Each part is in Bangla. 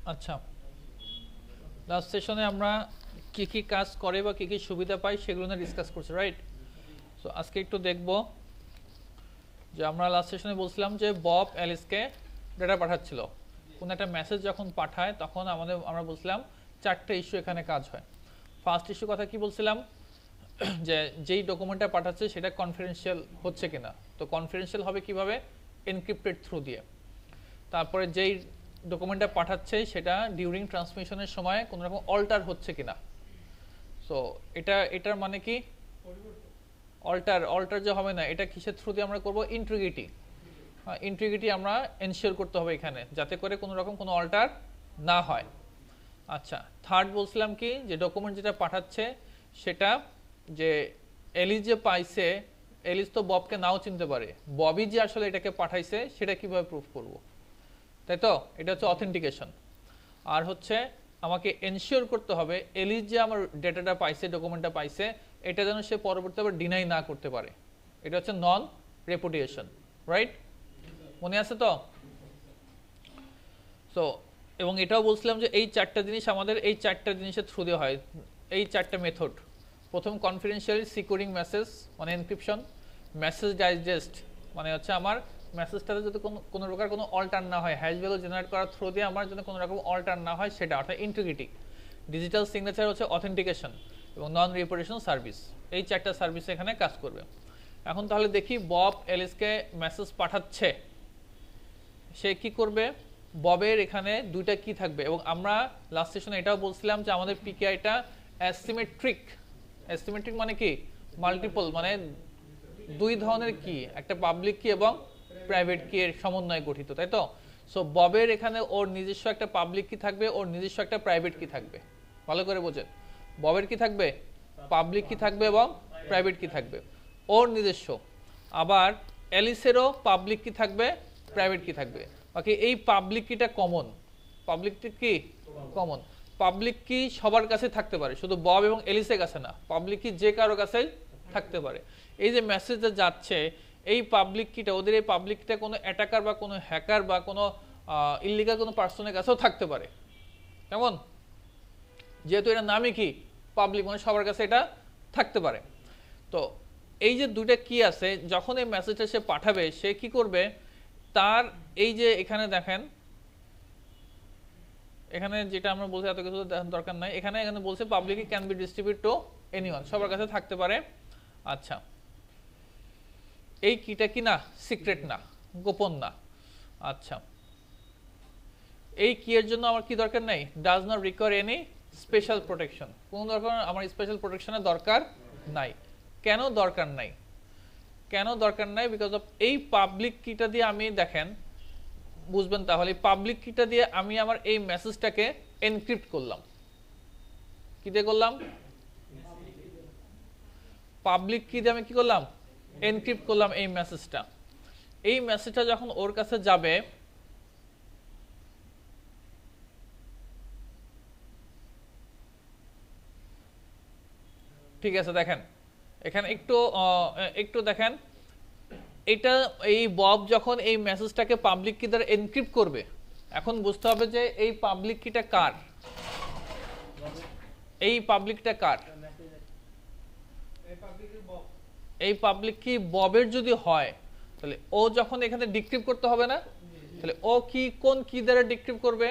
আচ্ছা, লাস্ট সেশনে আমরা কি কি কাজ করে বা কি কি সুবিধা পাই সেগুলো নিয়ে ডিসকাস করছি, রাইট? সো আজকে একটু দেখব যে আমরা লাস্ট সেশনে বলছিলাম যে বব অ্যালিসকে ডেটা পাঠাচ্ছিল। কোনো একটা মেসেজ যখন পাঠায় তখন আমরা বলছিলাম চারটে ইস্যু এখানে কাজ হয়। ফার্স্ট ইস্যু কথা কি বলছিলাম, যে যেই ডকুমেন্টটা পাঠাচ্ছে সেটা কনফিডেন্সিয়াল হচ্ছে কিনা। তো কনফিডেন্সিয়াল হবে কিভাবে? এনক্রিপ্টেড থ্রু দিয়ে। তারপরে যেই ডকুমেন্টটা পাঠাচ্ছে সেটা ডিউরিং ট্রান্সমিশনের সময় কোনো রকম অল্টার হচ্ছে কিনা। সো এটার মানে কি, অল্টার যে হবে না, এটা কিসের থ্রু দিয়ে আমরা করব? ইন্টিগ্রিটি। ইন্টিগ্রিটি আমরা এনশিওর করতে হবে এখানে, যাতে করে কোনো রকম কোনো অল্টার না হয়। আচ্ছা, থার্ড বলছিলাম কি, যে ডকুমেন্ট যেটা পাঠাচ্ছে সেটা যে এলিস যে পাইছে, এলিস তো ববকে নাও চিনতে পারে, ববই যে আসলে এটাকে পাঠাইছে সেটা কিভাবে প্রুফ করব, তাই তো? এটা হচ্ছে অথেন্টিকেশন। আর হচ্ছে আমাকে এনশিওর করতে হবে এলিস যে আমার ডেটাটা পাইছে, ডকুমেন্টটা পাইছে, এটা যেন সে পরবর্তীতে ডিনাই না করতে পারে। এটা হচ্ছে নন রেপুডিয়েশন, রাইট? মনে আছে তো? সো এবং এটাও বলছিলাম যে এই চারটা জিনিস আমাদের এই চারটা জিনিসের থ্রু দিয়ে হয়, এই চারটা মেথড। প্রথম কনফিডেন্সিয়ালি সিকিউরিং মেসেজ মানে এনক্রিপশন, মেসেজ ডাইজেস্ট মানে হচ্ছে আমার মেসেজটাতে যদি কোনো প্রকার কোনো অল্টার না হয়, হ্যাশ ভ্যালু জেনারেট করার থ্রু দিয়ে আমার জন্য কোনো রকম অল্টার না হয় সেটা, অর্থাৎ ইন্টিগ্রিটি। ডিজিটাল সিগনেচার হচ্ছে অথেন্টিকেশন এবং নন রিপোর্টেশন সার্ভিস। এই চারটা সার্ভিস এখানে কাজ করবে। এখন তাহলে দেখি বব এলিসকে মেসেজ পাঠাচ্ছে, সে কি করবে? ববের এখানে দুইটা কি থাকবে, এবং আমরা লাস্ট সেশনে এটাও বলছিলাম যে আমাদের পিকেআইটা অ্যাসিমেট্রিক। অ্যাসিমেট্রিক মানে কি? মাল্টিপল, মানে দুই ধরনের কি, একটা পাবলিক কি এবং প্রাইভেট কি এর সমন্বয়ে গঠিত, তাই তো? সো ববের এখানে ওর নিজস্ব একটা পাবলিক কি থাকবে, ওর নিজস্ব একটা প্রাইভেট কি থাকবে। ভালো করে বোঝেন, ববের কি থাকবে? পাবলিক কি থাকবে এবং প্রাইভেট কি থাকবে, ওর নিজস্ব। আবার অ্যালিসেরও পাবলিক কি থাকবে, প্রাইভেট কি থাকবে। বাকি এই পাবলিক কিটা কমন, পাবলিক কি কমন। পাবলিক কি সবার কাছে থাকতে পারে, শুধু বব এবং এলিসের কাছে না, পাবলিক কি যে কারো কাছেই থাকতে পারে। এই যে মেসেজটা যাচ্ছে, এই পাবলিক কিটা, ওদের এই পাবলিক কিটা কোনো অ্যাটাকার বা কোনো হ্যাকার বা কোনো ইলিগাল কোনো পার্সনের কাছেও থাকতে পারে। কেমন? যেহেতু এটা নামই কি পাবলিক, মানে সবার কাছে এটা থাকতে পারে। তো এই যে দুইটা কি আছে, যখন এই মেসেজটা সে পাঠাবে, সে কি করবে? তার এই যে এখানে দেখেন, এখানে যেটা আমরা বলছি এত কিছু দরকার নাই, এখানে বলছে public can be distribute two anyone, সবার কাছে থাকতে পারে। আচ্ছা, এই কিটা কি না সিক্রেট না, গোপন না। আচ্ছা, এই কি এর জন্য আমার কি দরকার নাই? Does not require any special protection, কোন দরকার আমার স্পেশাল প্রোটেকশনের দরকার নাই। কেন দরকার নাই? কেন দরকার নাই? বিকজ অফ এই পাবলিক কিটা দিয়ে আমি দেখেন বুঝবেন, তাহলে পাবলিক কিটা দিয়ে আমি আমার এই মেসেজটাকে এনক্রিপ্ট করলাম। কি দিয়ে করলাম? পাবলিক কি দিয়ে আমি কি করলাম? এনক্রিপ্ট করলাম এই মেসেজটা। এই মেসেজটা যখন ওর কাছে যাবে, ঠিক আছে, দেখেন এখানে একটু দেখেন, এটা এই বব যখন এই মেসেজটাকে পাবলিক কি দ্বারা এনক্রিপ্ট করবে, এখন বুঝতে হবে যে এই পাবলিক কিটা কার, এই পাবলিকটা কার। এই পাবলিক কি ববের যদি হয়, তাহলে ও যখন এখানে ডিক্রিপ্ট করতে হবে না, তাহলে ও কি কোন কি দ্বারা ডিক্রিপ্ট করবে?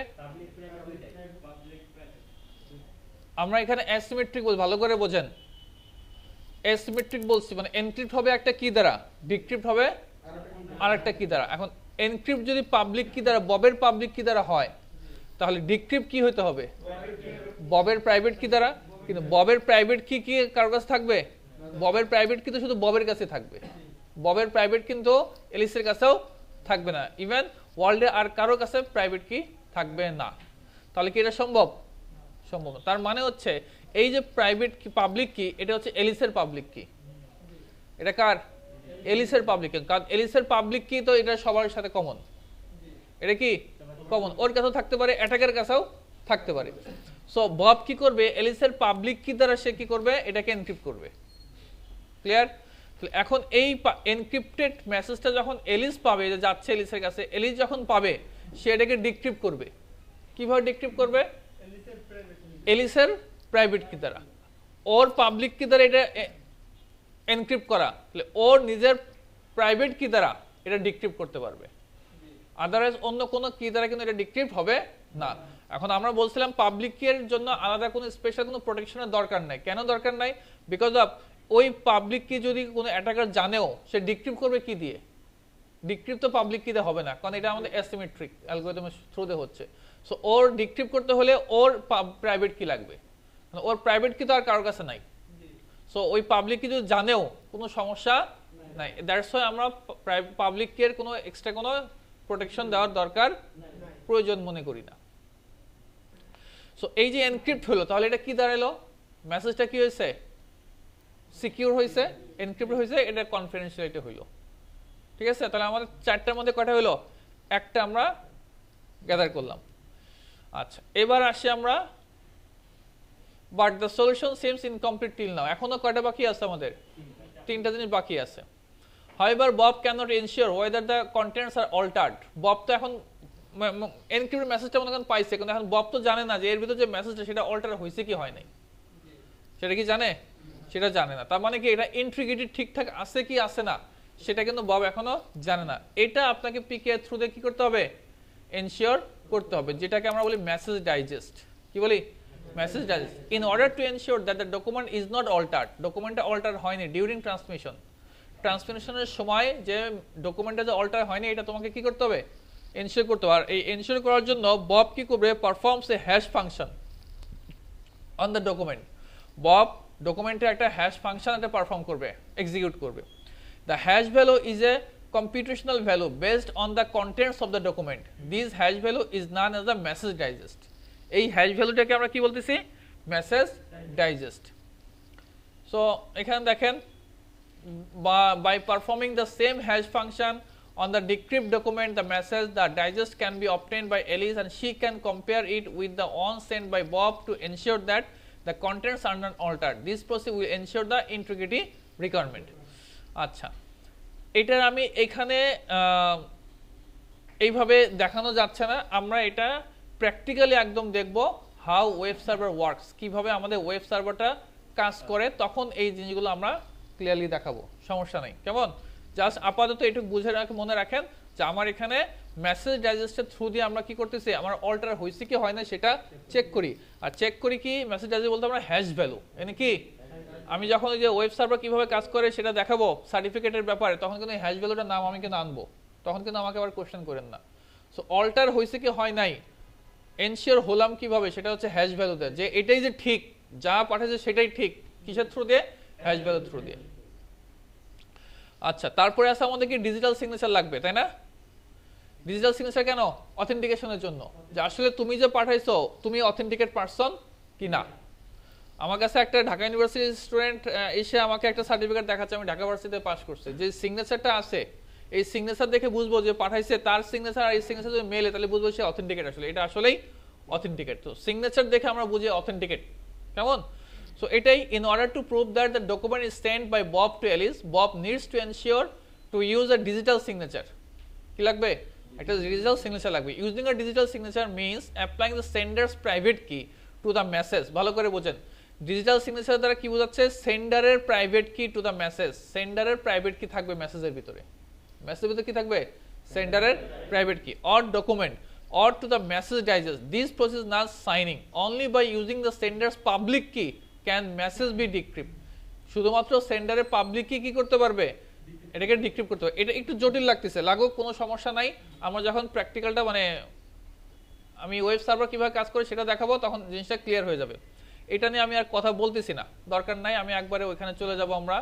আমরা এখানে অ্যাসিমেট্রিক বল, ভালো করে বোঝেন। অ্যাসিমেট্রিক বলছি মানে এনক্রিপ্ট হবে একটা কি দ্বারা, ডিক্রিপ্ট হবে আরেকটা কি দ্বারা। এখন এনক্রিপ্ট যদি পাবলিক কি দ্বারা, ববের পাবলিক কি দ্বারা হয়, তাহলে ডিক্রিপ্ট কি হতে হবে? ববের প্রাইভেট কি দ্বারা। কিন্তু ববের প্রাইভেট কি কি কারোর কাছে থাকবে? ববের প্রাইভেট কিন্তু শুধু ববের কাছে থাকবে, ববের প্রাইভেট কিন্তু এলিসের কাছেও থাকবে না, ইভেন ওয়ার্ল্ডে আর কারোর কাছে প্রাইভেট কি থাকবে না। তাহলে কি এটা সম্ভব? সম্ভব না। তার মানে হচ্ছে এই যে প্রাইভেট কি পাবলিক কি, এটা হচ্ছে এলিসের পাবলিক কি। এটা কার? এলিসের পাবলিক কি। কারণ এলিসের পাবলিক কি তো এটা সবার সাথে কমন, এটা কি কমন, ওর কাছেও থাকতে পারে, অ্যাটাকের কাছেও থাকতে পারে। সো বব কি করবে? এলিসের পাবলিক কি দ্বারা সে কি করবে? এটাকে এনক্রিপ্ট করবে। ক্লিয়ার? এখন এই এনক্রিপ্টেড মেসেজটা যখন এলিস পাবে, যে যাচ্ছে এলিসের কাছে, এলিস যখন পাবে সে এটাকে ডিক্রিপ্ট করবে। কিভাবে ডিক্রিপ্ট করবে? এলিসের প্রাইভেট কি দ্বারা। ওর পাবলিক কি দ্বারা এটা এনক্রিপ্ট করা, তাহলে ওর নিজের প্রাইভেট কি দ্বারা এটা ডিক্রিপ্ট করতে পারবে, আদারওয়াইজ অন্য কোনো কি দ্বারা কিন্তু এটা ডিক্রিপ্ট হবে না। এখন আমরা বলছিলাম পাবলিক কি এর জন্য আলাদা কোনো স্পেশাল কোনো প্রোটেকশনের দরকার নাই। কেন দরকার নাই? বিকজ অফ ওই পাবলিক কি যদি কোনো অ্যাটাকার জানেও, সে ডিক্রিপ্ট করবে কি দিয়ে? ডিক্রিপ্ট তো পাবলিক কিতে হবে না, কারণ এটা আমাদের অ্যাসিমেট্রিক অ্যালগরিদমের থ্রুতে হচ্ছে। সো ওর ডিক্রিপ্ট করতে হলে ওর প্রাইভেট কি লাগবে, ওর প্রাইভেট কি তো আর কারোর কাছে নাই। সো ওই পাবলিক কি যদি জানেও কোনো সমস্যা নাই, দ্যাটস ওয়াই আমরা পাবলিক কি এর কোনো এক্সট্রা কোনো প্রোটেকশন দেওয়ার দরকার প্রয়োজন মনে করি না। সো এই যে এনক্রিপ্ট হলো, তাহলে এটা কি দাঁড়ালো? মেসেজটা কি হয়েছে? সিকিউর হয়েছে, এনক্রিপ্ট হয়েছে, এটা কনফিডেন্সিয়ালিটি হইলো। ঠিক আছে, তাহলে আমাদের চারটার মধ্যে কয়টা হইলো? একটা আমরা গ্যাদার করলাম। আচ্ছা, এবার আসি আমরা but the solution seems incomplete till now. এখনো কয়টা বাকি আছে আমাদের? তিনটা জিনিস বাকি আছে। However, Bob cannot ensure whether the contents are altered. Bob তো এখন এনক্রিপ্টেড মেসেজটা মনে করেন পাইছে, কিন্তু এখন বব তো জানে না যে এর ভিতরে যে মেসেজটা সেটা অল্টার হয়েছে কি হয় নাই। সেটা কি জানে? সেটা জানে না। তার মানে কি এটা ইন্টিগ্রিটি ঠিকঠাক আছে কি আছে না সেটা কিন্তু বব এখনো জানে না। এটা আপনাকে পিকে এর থ্রুতে কি করতে হবে? এনশিওর করতে হবে, যেটাকে আমরা বলি মেসেজ ডাইজেস্ট। কি বলি? Message digest. In order to ensure that the document is not altered, ডকুমেন্টটা অল্টার হয়নি ডিউরিং ট্রান্সমিশন, ট্রান্সমিশনের সময় যে ডকুমেন্টটা যে অল্টার হয়নি এটা তোমাকে কি করতে হবে? এনশিওর করতে হবে। আর এই এনশিওর করার জন্য বব কি করবে? Performs A hash function on the document. Bob ডকুমেন্টে একটা হ্যাশ ফাংশন এটা পারফর্ম করবে, এক্সিকিউট করবে। The hash value is a computational value based on the contents of the document. This hash value is known as the message digest. এই হ্যাশ ভ্যালুটাকে আমরা কি বলতেছি? Message digest. সো এখানে দেখেন, by performing the same hash function on the decrypt document, the message, the digest can be obtained by Alice and she can compare it with the one sent by Bob to ensure that the contents are not altered. This process will ensure the integrity requirement. আচ্ছা, এটার আমি এখানে এইভাবে দেখানো যাচ্ছে না, আমরা এটা প্র্যাকটিক্যালি একদম দেখব হাউ ওয়েব সার্ভার ওয়ার্কস, কিভাবে আমাদের ওয়েব সার্ভারটা কাজ করে, তখন এই জিনিসগুলো আমরা ক্লিয়ারলি দেখাবো, সমস্যা নেই। কেমন? জাস্ট আপাতত একটু বুঝে মনে রাখেন যে আমার এখানে মেসেজ ডাইজেস্টের থ্রু দিয়ে আমরা কি করতেছি? আমার অল্টার হয়েছে কি হয় না সেটা চেক করি। আর চেক করি কি? মেসেজ ডাইজেস্ট বলতে আমরা হ্যাশ ভ্যালু, এনে কি আমি যখন ওই যে ওয়েব সার্ভার কিভাবে কাজ করে সেটা দেখাবো সার্টিফিকেটের ব্যাপারে, তখন কিন্তু হ্যাশ ভ্যালুটার নাম আমি কিন্তু আনবো, তখন কিন্তু আমাকে আবার কোশ্চেন করেন না। সো অল্টার হয়েছে কি হয় নাই এনশিওর হলাম কিভাবে? সেটা হচ্ছে হ্যাশ ভ্যালুতে, যে এটাই যে ঠিক, যা পাঠাচ্ছে সেটাই ঠিক। কিসের থ্রু দিয়ে? হ্যাশ ভ্যালুর থ্রু দিয়ে। আচ্ছা, তারপরে আছে আমাদের কি ডিজিটাল সিগনেচার লাগবে, তাই না? ডিজিটাল সিগনেচার কেন? অথেন্টিকেশনের জন্য, যে আসলে তুমি যে পাঠাইছো তুমি অথেন্টিকেট পারসন কিনা। আমার কাছে একটা ঢাকা ইউনিভার্সিটির স্টুডেন্ট এসে আমাকে একটা সার্টিফিকেট দেখাচ্ছে আমি ঢাকা ইউনিভার্সিটিতে পাস করছি, যে সিগনেচারটা আছে এই সিগনেচার দেখে বুঝবো যে পাঠাইছে তার সিগনেচার আর এই সিগনেচার যদি মেলে তাহলে বুঝবো সে অথেন্টিকেট, আসলে এটা আসলেই অথেন্টিকেট। তো সিগনেচার দেখে আমরা বুঝি অথেন্টিকেট। কেমন? সো এটাই, in order to prove that the document is sent by Bob to Alice, Bob needs to ensure to use a digital signature. কি লাগবে? একটা ডিজিটাল সিগনেচার লাগবে। Using a digital signature means applying the sender's private key to the message. ভালো করে বোঝেন, ডিজিটাল সিগনেচার দ্বারা কি বোঝাচ্ছে? সেন্ডারের private key to the message. সেন্ডারের প্রাইভেট কি থাকবে মেসেজের ভিতরে? মেসেজের ভিতরে কি থাকবে? সেন্ডারের প্রাইভেট কি or document or to the message digest. This process is not signing. Only by using the sender's public key can message be decrypted. শুধুমাত্র সেন্ডারের পাবলিক কি কি করতে পারবে? এটাকে ডিক্রিপ্ট করতে পারবে। এটা একটু জটিল লাগতেছে, লাগুক, কোনো সমস্যা নাই। আমরা যখন প্র্যাকটিক্যালটা মানে আমি ওয়েব সার্ভার কিভাবে কাজ করে সেটা দেখাবো, তখন জিনিসটা ক্লিয়ার হয়ে যাবে। এটা নিয়ে আমি আর কথা বলতেছি না, দরকার নাই, আমি একবারে ওইখানে চলে যাব আমরা।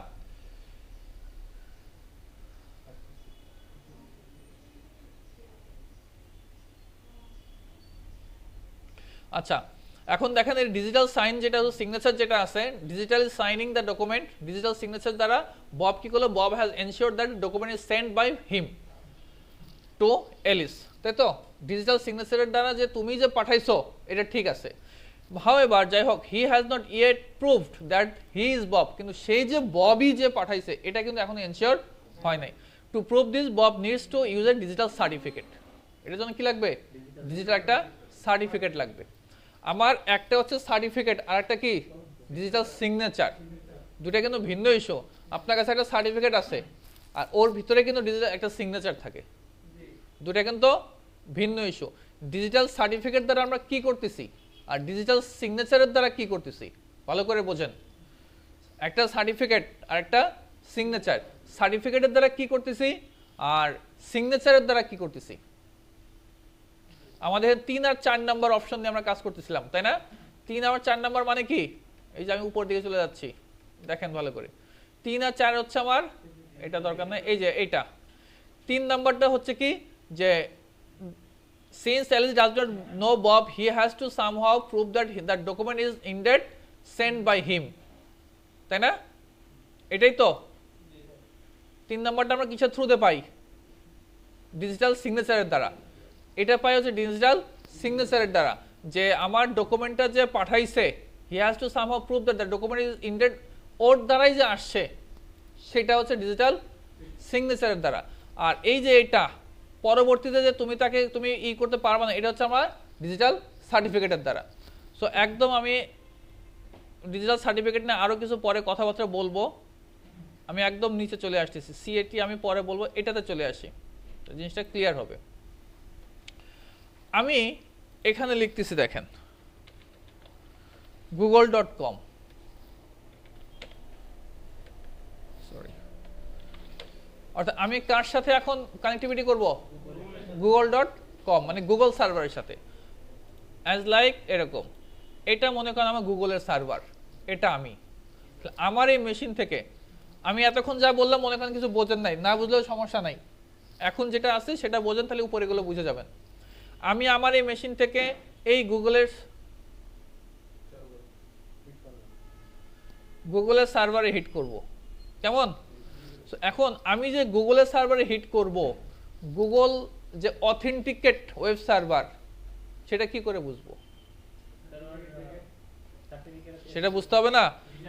আচ্ছা, এখন দেখেন এই ডিজিটাল সাইন যেটা সিগনেচার যেটা আছে, digital signing the document, digital signature দ্বারা বব কি করলো? Bob has ensure that document is sent by him to Alice, তাই তো? ডিজিটাল সিগনেচারের দ্বারা যে তুমি যে পাঠাইছো এটা ঠিক আছে। However, যাই হোক, he has not yet proved that he is Bob, কিন্তু সেই যে ববই যে পাঠাইছে এটা কিন্তু এখন এনশিওর হয় নাই। To prove this Bob needs to use a digital certificate. এটার জন্য কি লাগবে? ডিজিটাল একটা সার্টিফিকেট লাগবে। আমার একটা হচ্ছে সার্টিফিকেট আর একটা কি ডিজিটাল সিগনেচার, দুটা কিন্তু ভিন্ন ইস্যু। আপনার কাছে একটা সার্টিফিকেট আছে আর ওর ভিতরে কিন্তু ডিজিটাল একটা সিগনেচার থাকে, দুটা কিন্তু ভিন্ন ইস্যু। ডিজিটাল সার্টিফিকেট দ্বারা আমরা কি করতেছি আর ডিজিটাল সিগনেচারের দ্বারা কি করতেছি ভালো করে বোঝেন। একটা সার্টিফিকেট আর একটা সিগনেচার, সার্টিফিকেটের দ্বারা কি করতেছি আর সিগনেচারের দ্বারা কি করতেছি। আমাদের 3 আর 4 নাম্বার অপশন দিয়ে আমরা কাজ করতেছিলাম, তাই না? 3 আর 4 নাম্বার মানে কি, এই যে আমি উপর দিকে চলে যাচ্ছি, দেখেন ভালো করে। 3 আর 4 হচ্ছে আমার, এটা দরকার নাই, এই যে এইটা 3 নাম্বারটা হচ্ছে কি যে since Alice does not know Bob, he has to somehow prove that that document is indeed sent by him, তাই না? এটাই তো 3 নাম্বারটা আমরা কিসের থ্রুতে পাই? ডিজিটাল সিগনেচারের দ্বারা। এটা পাই হচ্ছে ডিজিটাল সিগনেচারের দ্বারা, যে আমার ডকুমেন্টটা যে পাঠাইছে he has to somehow prove that the document is indeed, ওর দ্বারাই যে আসছে সেটা হচ্ছে ডিজিটাল সিগনেচারের দ্বারা। আর এই যে এটা পরবর্তীতে যে তুমি করতে পারবে না, এটা হচ্ছে আমার ডিজিটাল সার্টিফিকেটের দ্বারা। সো একদম আমি ডিজিটাল সার্টিফিকেট নিয়ে আরও কিছু পরে কথাবার্তা বলবো, আমি একদম নিচে চলে আসতেছি, সিএটি আমি পরে বলবো, এটাতে চলে আসি, তো জিনিসটা ক্লিয়ার হবে। আমি এখানে লিখতেছি, দেখেন google.com, সরি, অর্থাৎ আমি কার সাথে এখন কানেক্টিভিটি করব? google.com, মানে গুগল সার্ভারের সাথে। অ্যাজ লাইক এরকম, এটা মনে করেন আমার গুগলের সার্ভার, এটা আমি আমার এই মেশিন থেকে, আমি এতক্ষণ যা বললাম মনে করেন কিছু বোঝেন নাই, না বুঝলেও সমস্যা নাই, এখন যেটা আছে সেটা বোঝেন, তাহলে উপরে এগুলো বুঝে যাবেন। আমি আমার এই মেশিন থেকে এই গুগলের সার্ভারে হিট করব, কেমন? এখন আমি যে গুগলের সার্ভারে হিট করব, গুগল যে অথেন্টিকেট ওয়েব সার্ভার, সেটা কি করে বুঝবো? সেটা বুঝতে হবে না,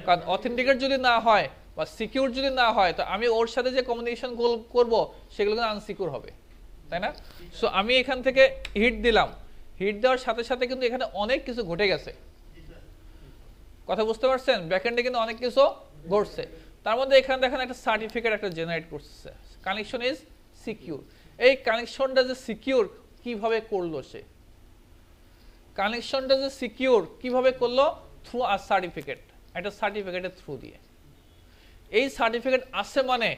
কারণ অথেন্টিকেট যদি না হয় বা সিকিউর যদি না হয়, তো আমি ওর সাথে যে কমিউনিকেশন করব সেগুলো কিন্তু আনসিকিউর হবে, তাই না? সো আমি এখান থেকে হিট দিলাম, হিট দেওয়ার সাথে সাথে কিন্তু এখানে অনেক কিছু ঘটে গেছে, কথা বুঝতে পারছেন? ব্যাকএন্ডে কিন্তু অনেক কিছু ঘটছে। তার মধ্যে এখানে দেখেন একটা সার্টিফিকেট একটা জেনারেট করছে, কানেকশন ইজ সিকিউর। এই কানেকশনটা যে সিকিউর কিভাবে করলো সে, কানেকশনটা যে সিকিউর কিভাবে করলো? থ্রু আ সার্টিফিকেট, একটা সার্টিফিকেটের থ্রু দিয়ে। এই সার্টিফিকেট আছে মানে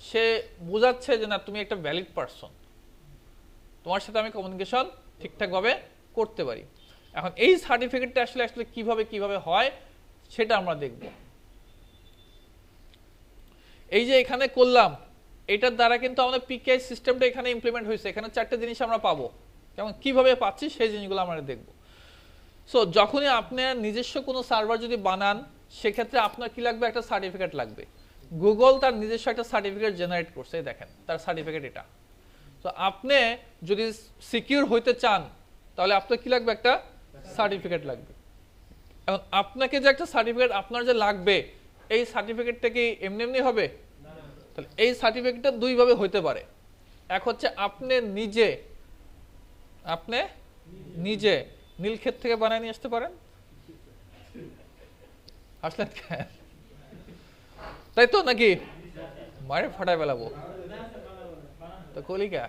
সে বোঝাচ্ছে যে না তুমি একটা ভ্যালিড পারসন, তোমার সাথে আমি কমিউনিকেশন ঠিকঠাকভাবে করতে পারি। এখন এই সার্টিফিকেটটা আসলে কিভাবে হয় সেটা আমরা দেখব। এই যে এখানে করলাম, এটার দ্বারা কিন্তু আমাদের পিকেআই সিস্টেমটা এখানে ইমপ্লিমেন্ট হয়েছে। এখানে 4টে জিনিস আমরা পাবো, যেমন কিভাবে পাচ্ছি সেই জিনিসগুলো আমরা দেখব। সো যখনই আপনার নিজস্ব কোনো সার্ভার যদি বানান, সেক্ষেত্রে আপনার কি লাগবে? একটা সার্টিফিকেট লাগবে। গুগল তার নিজস্ব একটা সার্টিফিকেট জেনারেট করছে, দেখেন তার সার্টিফিকেট এটা। তো আপনি যদি সিকিউর হইতে চান তাহলে আপনার কি লাগবে? একটা সার্টিফিকেট লাগবে। এখন আপনাকে যে একটা সার্টিফিকেট আপনার যে লাগবে, এই সার্টিফিকেটটা কি এমনি হবে? তাহলে এই সার্টিফিকেটটা দুইভাবে হইতে পারে। এক হচ্ছে আপনি নিজে নীলক্ষেত থেকে বানিয়ে নিয়ে আসতে পারেন, আসলেন তাই তো নাকি? মারে ফাটাই ফেলাবো তো কলিকা,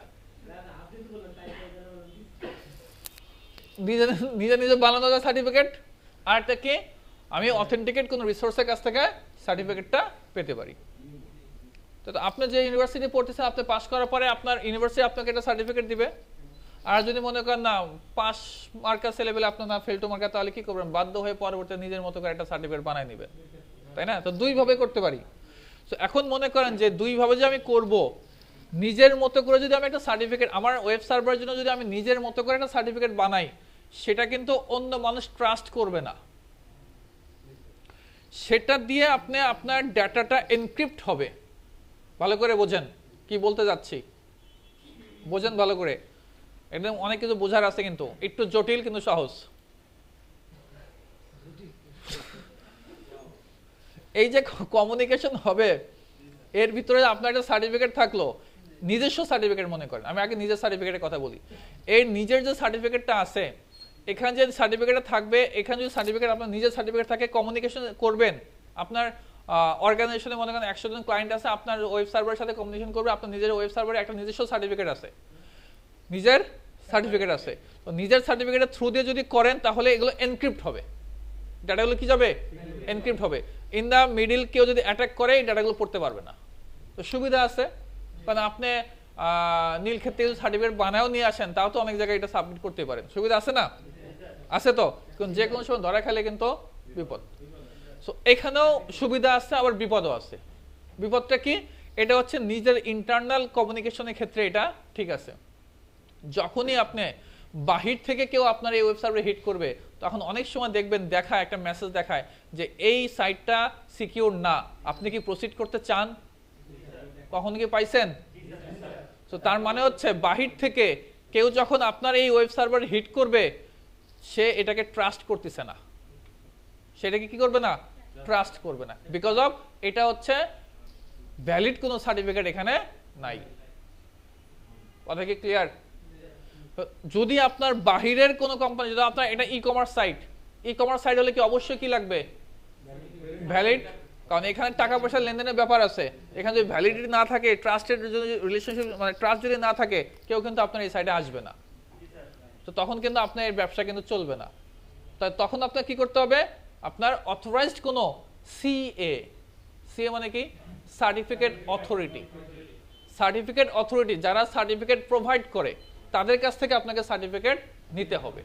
নিজে বানানো যায় সার্টিফিকেট। আর একটা কি, আমি অথেন্টিকেট কোনো রিসোর্সের কাছ থেকে সার্টিফিকেটটা পেতে পারি। তো আপনি যে ইউনিভার্সিটি পড়তেছেন, আপনি পাস করার পরে আপনার ইউনিভার্সিটি আপনাকে একটা সার্টিফিকেট দিবে। আর যদি মনে করেন না পাস মার্কার লেভেলে আপনার না ফেল টু মার্কার, তাহলে কি করবেন? বাধ্য হয়ে পরবর্তীতে নিজের মতো করে একটা সার্টিফিকেট বানায় নেবেন, তাই না? তো দুইভাবে করতে পারি। তো এখন মনে করেন যে দুইভাবে যে আমি করব, নিজের মতো করে যদি আমি একটা সার্টিফিকেট আমার ওয়েব সার্ভারের জন্য যদি আমি নিজের মতো করে একটা সার্টিফিকেট বানাই, সেটা কিন্তু অন্য মানুষ ট্রাস্ট করবে না। সেটা দিয়ে আপনি আপনার ডাটাটা এনক্রিপ্ট হবে। ভালো করে বোঝেন কি বলতে যাচ্ছি, বোঝেন ভালো করে। একদম অনেক কিছু বোঝার আছে, কিন্তু একটু জটিল কিন্তু সহজ। এই যে কমিউনিকেশন হবে, এর ভিতরে আপনার একটা সার্টিফিকেট থাকলো, নিজস্ব সার্টিফিকেট মনে করেন। আমি আগে নিজের সার্টিফিকেটের কথা বলি। এই নিজের যে সার্টিফিকেটটা আছে, এখানে যে সার্টিফিকেটটা থাকবে, এখানে যদি সার্টিফিকেট আপনার নিজের সার্টিফিকেট থাকে, কমিউনিকেশন করবেন আপনার অর্গানাইজেশনে, মনে করেন 100 জন ক্লায়েন্ট আছে, আপনার ওয়েব সার্ভারের সাথে কমিউনিকেশন করবে, আপনার নিজের ওয়েব সার্ভারে একটা নিজস্ব সার্টিফিকেট আছে, নিজের সার্টিফিকেট আছে, তো নিজের সার্টিফিকেটের থ্রু দিয়ে যদি করেন তাহলে এগুলো এনক্রিপ্ট হবে, ডাটাগুলো কি যাবে, এনক্রিপ্ট হবে। ইন দা মিডিল কেউ যদি অ্যাটাক করে এই ডাটাগুলো পড়তে পারবে না। তো সুবিধা আছে, কারণ আপনি নীল ক্ষেত্রে সার্টিফিকেট বানাও নিয়ে আসেন, তাও তো অনেক জায়গায় এটা সাবমিট করতে পারেন, সুবিধা আছে না, আছে তো, কারণ যে কোনো সময় ধরা খেলে কিন্তু বিপদ। সো এখানেও সুবিধা আছে আবার বিপদও আছে। বিপদটা কি, এটা হচ্ছে নিজের ইন্টারনাল কমিউনিকেশনের ক্ষেত্রে এটা ঠিক আছে, যখনই আপনি বাহির থেকে কেউ আপনার এই ওয়েব সার্ভারে হিট করবে তখন অনেক সময় দেখবেন দেখায় একটা মেসেজ দেখায় যে এই সাইটটা সিকিউর না, আপনি কি প্রসিড করতে চান, কখন কি পাইছেন? তো তার মানে হচ্ছে বাহির থেকে কেউ যখন আপনার এই ওয়েব সার্ভার হিট করবে সে এটাকে ট্রাস্ট করতেছে না, সেটাকে কি করবে না, ট্রাস্ট করবে না, বিকজ অফ এটা হচ্ছে ভ্যালিড কোনো সার্টিফিকেট এখানে নাই। কথা কি ক্লিয়ার? যদি আপনার বাহিরের কোনো কোম্পানি, যদি আপনার এটা ই কমার্স সাইট হলে কি অবশ্যই কি লাগবে, ভ্যালিড, কারণ এখানে টাকা পয়সা লেনদেনের ব্যাপার আছে, এখানে যদি ভ্যালিডিটি না থাকে, ট্রাস্টেড যদি রিলেশনশিপ মানে ট্রাস্ট যদি না থাকে, কেউ কিন্তু আপনার এই সাইটে আসবে না, তো তখন কিন্তু আপনার এই ব্যবসা কিন্তু চলবে না। তাই তখন আপনার কি করতে হবে, আপনার অথরাইজড কোনো সিএ মানে কি, সার্টিফিকেট অথরিটি যারা সার্টিফিকেট প্রোভাইড করে তাদের কাছ থেকে আপনাকে সার্টিফিকেট নিতে হবে।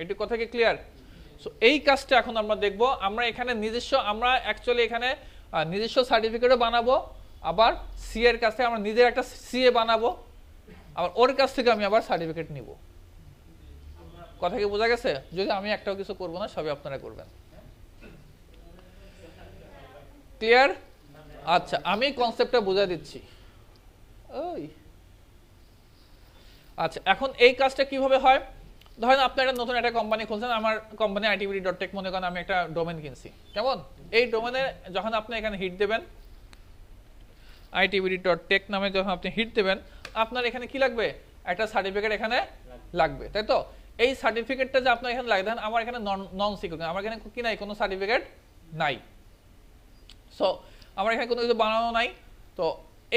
এটি কথা কি ক্লিয়ার? সো এই কাজটা এখন আমরা দেখব। আমরা এখানে আমরা অ্যাকচুয়ালি এখানে নিজস্ব সার্টিফিকেটও বানাবো, আবার সি এর কাছ থেকে আমরা নিজের একটা সিএ বানাবো, আবার ওর কাছ থেকে আমি আবার সার্টিফিকেট নিব। কথা কি বোঝা গেছে? যদি আমি একটাও কিছু করব না, সবই আপনারা করবেন। ক্লিয়ার? আচ্ছা, আমি কনসেপ্টটা বুঝা দিচ্ছি। আচ্ছা, এখন এই কাজটা কিভাবে হয়, ধরেন আপনি একটা নতুন একটা কোম্পানি খুলছেন, আমার কোম্পানি itbd.tech, মনে করেন আমি একটা ডোমেন কিনছি, কেমন, এই ডোমেনে যখন আপনি এখানে হিট দেবেন, itbd.tech নামে যখন আপনি হিট দেবেন, আপনার এখানে কি লাগবে, একটা সার্টিফিকেট এখানে লাগবে, তাই তো? এই সার্টিফিকেটটা যে আপনার এখানে লাগে, দেখেন আমার এখানে নন সিকিউর, আমার এখানে কি নাই, কোনো সার্টিফিকেট নাই, সো আমার এখানে কোনো কিছু বানানো নাই। তো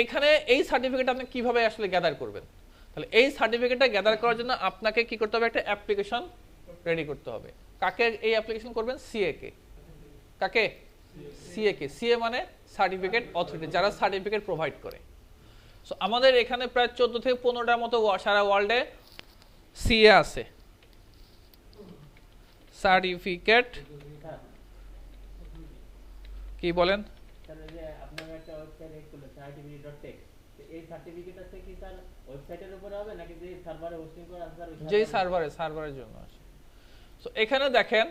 এখানে এই সার্টিফিকেট আপনি কিভাবে আসলে গ্যাদার করবেন? তাহলে এই সার্টিফিকেটটা গ্যাদার করার জন্য আপনাকে কি করতে হবে, একটা অ্যাপ্লিকেশন রেডি করতে হবে। কাকে এই অ্যাপ্লিকেশন করবেন? সিএ কে। কাকে? সিএ কে। সিএ মানে সার্টিফিকেট অথরিটি, যারা সার্টিফিকেট প্রোভাইড করে। সো আমাদের এখানে প্রায় 14 থেকে 15টার মতো সারা ওয়ার্ল্ডে সিএ আছে, সার্টিফিকেট কি বলেন, আপনার একটা ওয়েবসাইট খুলেছেন itbd.tech, এই সার্টিফিকেট আছে কি স্যার ওয়েবসাইটের উপরে হবে নাকি যে সার্ভারে হোস্টিং করা আছে স্যার, যেই সার্ভারের জন্য আছে? সো এখানে দেখেন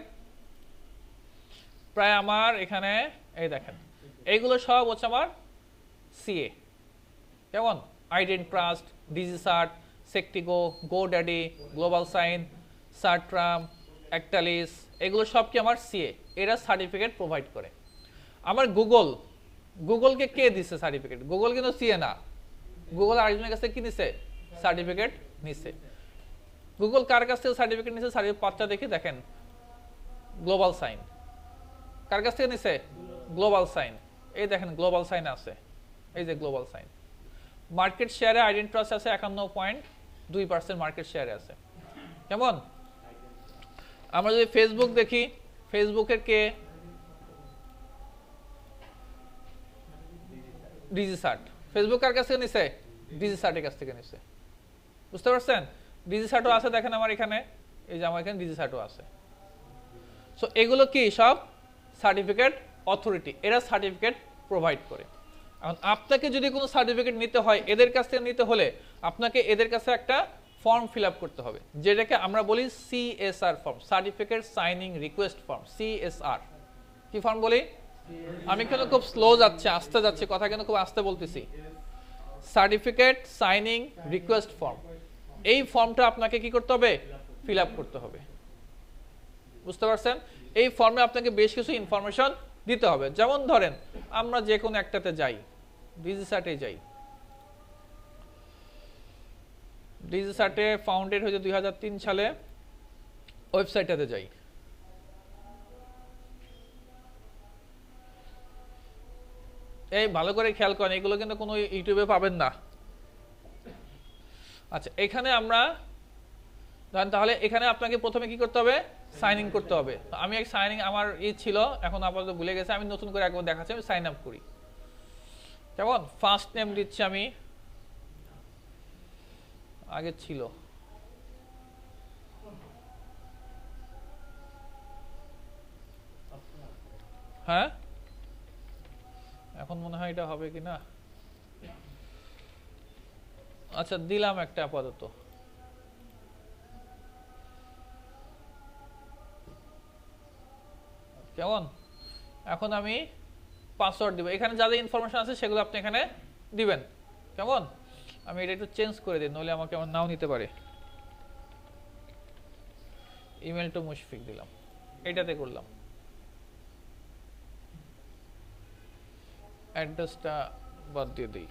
প্রায় আমার এখানে এই দেখেন এইগুলো সব হচ্ছে আমার সিএ, কেমন, আইডেন্ট ট্রাস্ট, ডিজিসার্ট, সেকটিগো, গোড্যাডি, গ্লোবাল সাইন, সার্ট্রাম, অ্যাক্টালিস, এগুলো সব কি আমার সিএ, এরা সার্টিফিকেট প্রোভাইড করে। আমার গুগলকে কে দিছে সার্টিফিকেট? গুগল কিন্তু সিএ না, গুগল আরেকজনের কাছে কি নিছে, সার্টিফিকেট নিছে। গুগল কার কাছ থেকে সার্টিফিকেট নিছে, সার্টিফিকেট পাঁচটা দেখি, দেখেন গ্লোবাল সাইন, কার কাছ থেকে নিছে, গ্লোবাল সাইন, এই দেখেন গ্লোবাল সাইন আছে, এই যে গ্লোবাল সাইন। মার্কেট শেয়ারে আইডেন্ট ট্রাস্ট আছে 51.2% মার্কেট শেয়ারে আছে, কেমন। আমরা যদি ফেসবুক দেখি, ফেসবুকের কে, ডিজিসার্ট, ফেসবুক কার কাছ থেকে নিছে, ডিজিসার্টের কাছ থেকে নিছে, বুঝতে পারছেন? ডিজিসার্টও আছে দেখেন আমার এখানে, এই যে আমার এখানে ডিজিসার্টও আছে। সো এগুলো কি সব সার্টিফিকেট অথরিটি, এরা সার্টিফিকেট প্রোভাইড করে। এখন আপনাকে যদি কোনো সার্টিফিকেট নিতে হয় এদের কাছ থেকে নিতে হলে আপনাকে এদের কাছে একটা ফর্ম ফিল আপ করতে হবে, যেটাকে আমরা বলি CSR form, certificate signing request form, CSR. কি ফর্ম বলি? আমি কিন্তু খুব স্লো যাচ্ছে, আস্তে যাচ্ছে, কথা কিন্তু খুব আস্তে বলতেছি। সার্টিফিকেট সাইনিং রিকোয়েস্ট ফর্ম, এই ফর্মটা আপনাকে কি করতে হবে, ফিল আপ করতে হবে, বুঝতে পারছেন? এই ফর্মে আপনাকে বেশ কিছু ইনফরমেশন দিতে হবে। যেমন ধরেন আমরা যে কোনো একটাতে যাই, ডিজিসার্টে যাই, ডিজিসার্টে ফাউন্ডেড হয়েছে 2003 সালে। ওয়েবসাইটটাতে যাই। এই ভালো করে খেয়াল করেন, এগুলো কিন্তু কোনো ইউটিউবে পাবেন না। আচ্ছা, এখানে আমরা তাহলে এখানে আপনাকে প্রথমে কি করতে হবে, সাইন ইন করতে হবে। আমি এক সাইন ইন আমার ছিল, এখন আপাতত ভুলে গেছে, আমি নতুন করে একবার দেখাচ্ছি। আমি সাইন আপ করি। কেমন? ফার্স্ট নেম দিচ্ছি আমি, আগে ছিল। হ্যাঁ, এখন মনে হয় এটা হবে কিনা। আচ্ছা, দিলাম একটা আপাতত। কেমন? এখন আমি পাসওয়ার্ড দিব। এখানে যা যা ইনফরমেশন আছে সেগুলো আপনি এখানে দিবেন। কেমন? আমি এটা একটু চেঞ্জ করে দিই, নইলে আমাকে আমার নাও নিতে পারে। ইমেল টু মুশফিক দিলাম, এটাতে করলাম। অ্যাড্রেসটা বাদ দিয়ে দিই।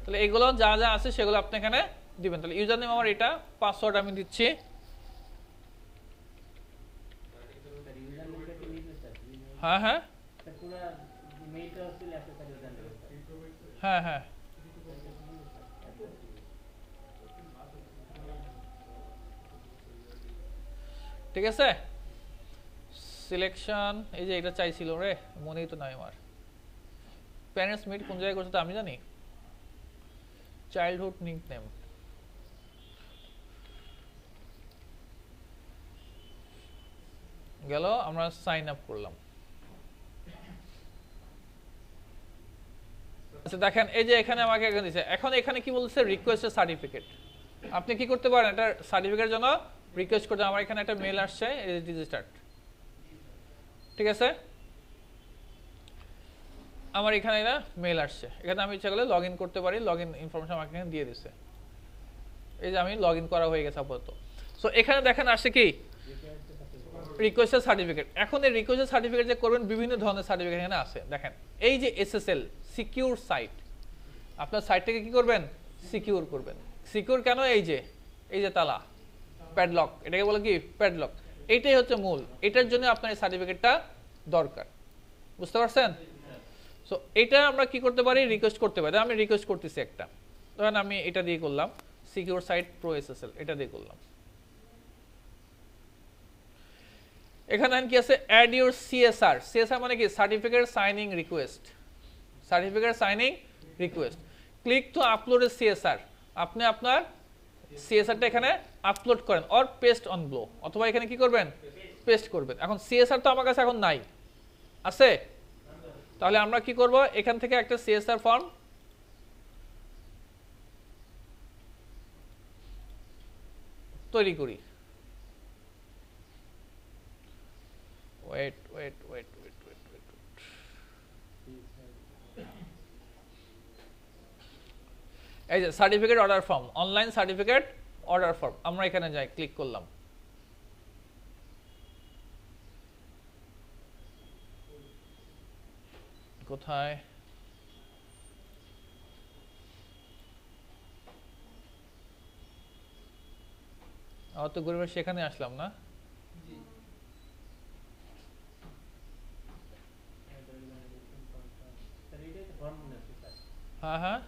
তাহলে এগুলো যা যা আছে সেগুলো আপনি এখানে দিবেন। তাহলে ইউজার নেম আমার এটা, পাসওয়ার্ড আমি দিচ্ছি। হ্যাঁ হ্যাঁ হ্যাঁ হ্যাঁ, ঠিক আছে। সিলেকশন, এই যে এটা চাইছিল রে, মনেই তো নাই আমার। প্যারেন্টস মিট কোন জায়গায় করছে তো আমি জানি। চাইল্ডহুড নিকনেম, গেল। আমরা সাইন আপ করলাম। আচ্ছা দেখেন, এই যে এখানে আমাকে এখানে দিছে। এখন এখানে কি বলছে, রিকোয়েস্টের সার্টিফিকেট। আপনি কি করতে পারেন, এটা সার্টিফিকেটের জন্য রিকোয়েস্ট করতে। আমার এখানে একটা মেল আসছে, ডিজিস্টার্ট, ঠিক আছে। আমার এখানে এটা মেল আসছে, এখানে আমি ইচ্ছা করলে লগ ইন করতে পারি। লগ ইন ইনফরমেশন আমাকে এখানে দিয়ে দিচ্ছে। এই যে আমি লগ ইন করা হয়ে গেছে আপাতত। সো এখানে দেখেন আসছে কি, রিকোয়েস্টের সার্টিফিকেট। এখন এই রিকোয়েস্টের সার্টিফিকেট যে করবেন, বিভিন্ন ধরনের সার্টিফিকেট এখানে আছে। দেখেন, এই যে এসএসএল সিকিউর সাইট, আপনার সাইটটাকে কি করবেন, সিকিউর করবেন। সিকিউর কেন? এই যে তালা, প্যাডলক, এটাকে বলে কি প্যাডলক। এইটাই হচ্ছে মূল। এটার জন্য আপনার এই সার্টিফিকেটটা দরকার। বুঝতে পারছেন? সো এটা আমরা কি করতে পারি, রিকোয়েস্ট করতে পারি। আমি রিকোয়েস্ট করতেছি একটা, ধরেন আমি এটা দিয়ে করলাম, সিকিউর সাইট প্রো এসএসএল, এটা দিয়ে করলাম। এখানে কি আছে, অ্যাড ইউর সিএসআর। সিএসআর মানে কি, certificate signing request. Certificate signing request. Click to upload A CSR. আপনি আপনার সিএসআরটা এখানে আপলোড করেন, অর পেস্ট অন ব্লো, অথবা এখানে কি করবেন, পেস্ট করবেন। এখন সিএসআর তো আমার কাছে এখন নাই, আছে। তাহলে আমরা কি করব, এখান থেকে একটা সিএসআর ফর্ম তৈরি করি। Wait wait wait wait wait wait, এই যে certificate order form, online certificate order form. আমরা এখানে যাই, ক্লিক করলাম। কোথায়, আমার তো গরিবের সেখানে আসলাম না। হ্যাঁ হ্যাঁ,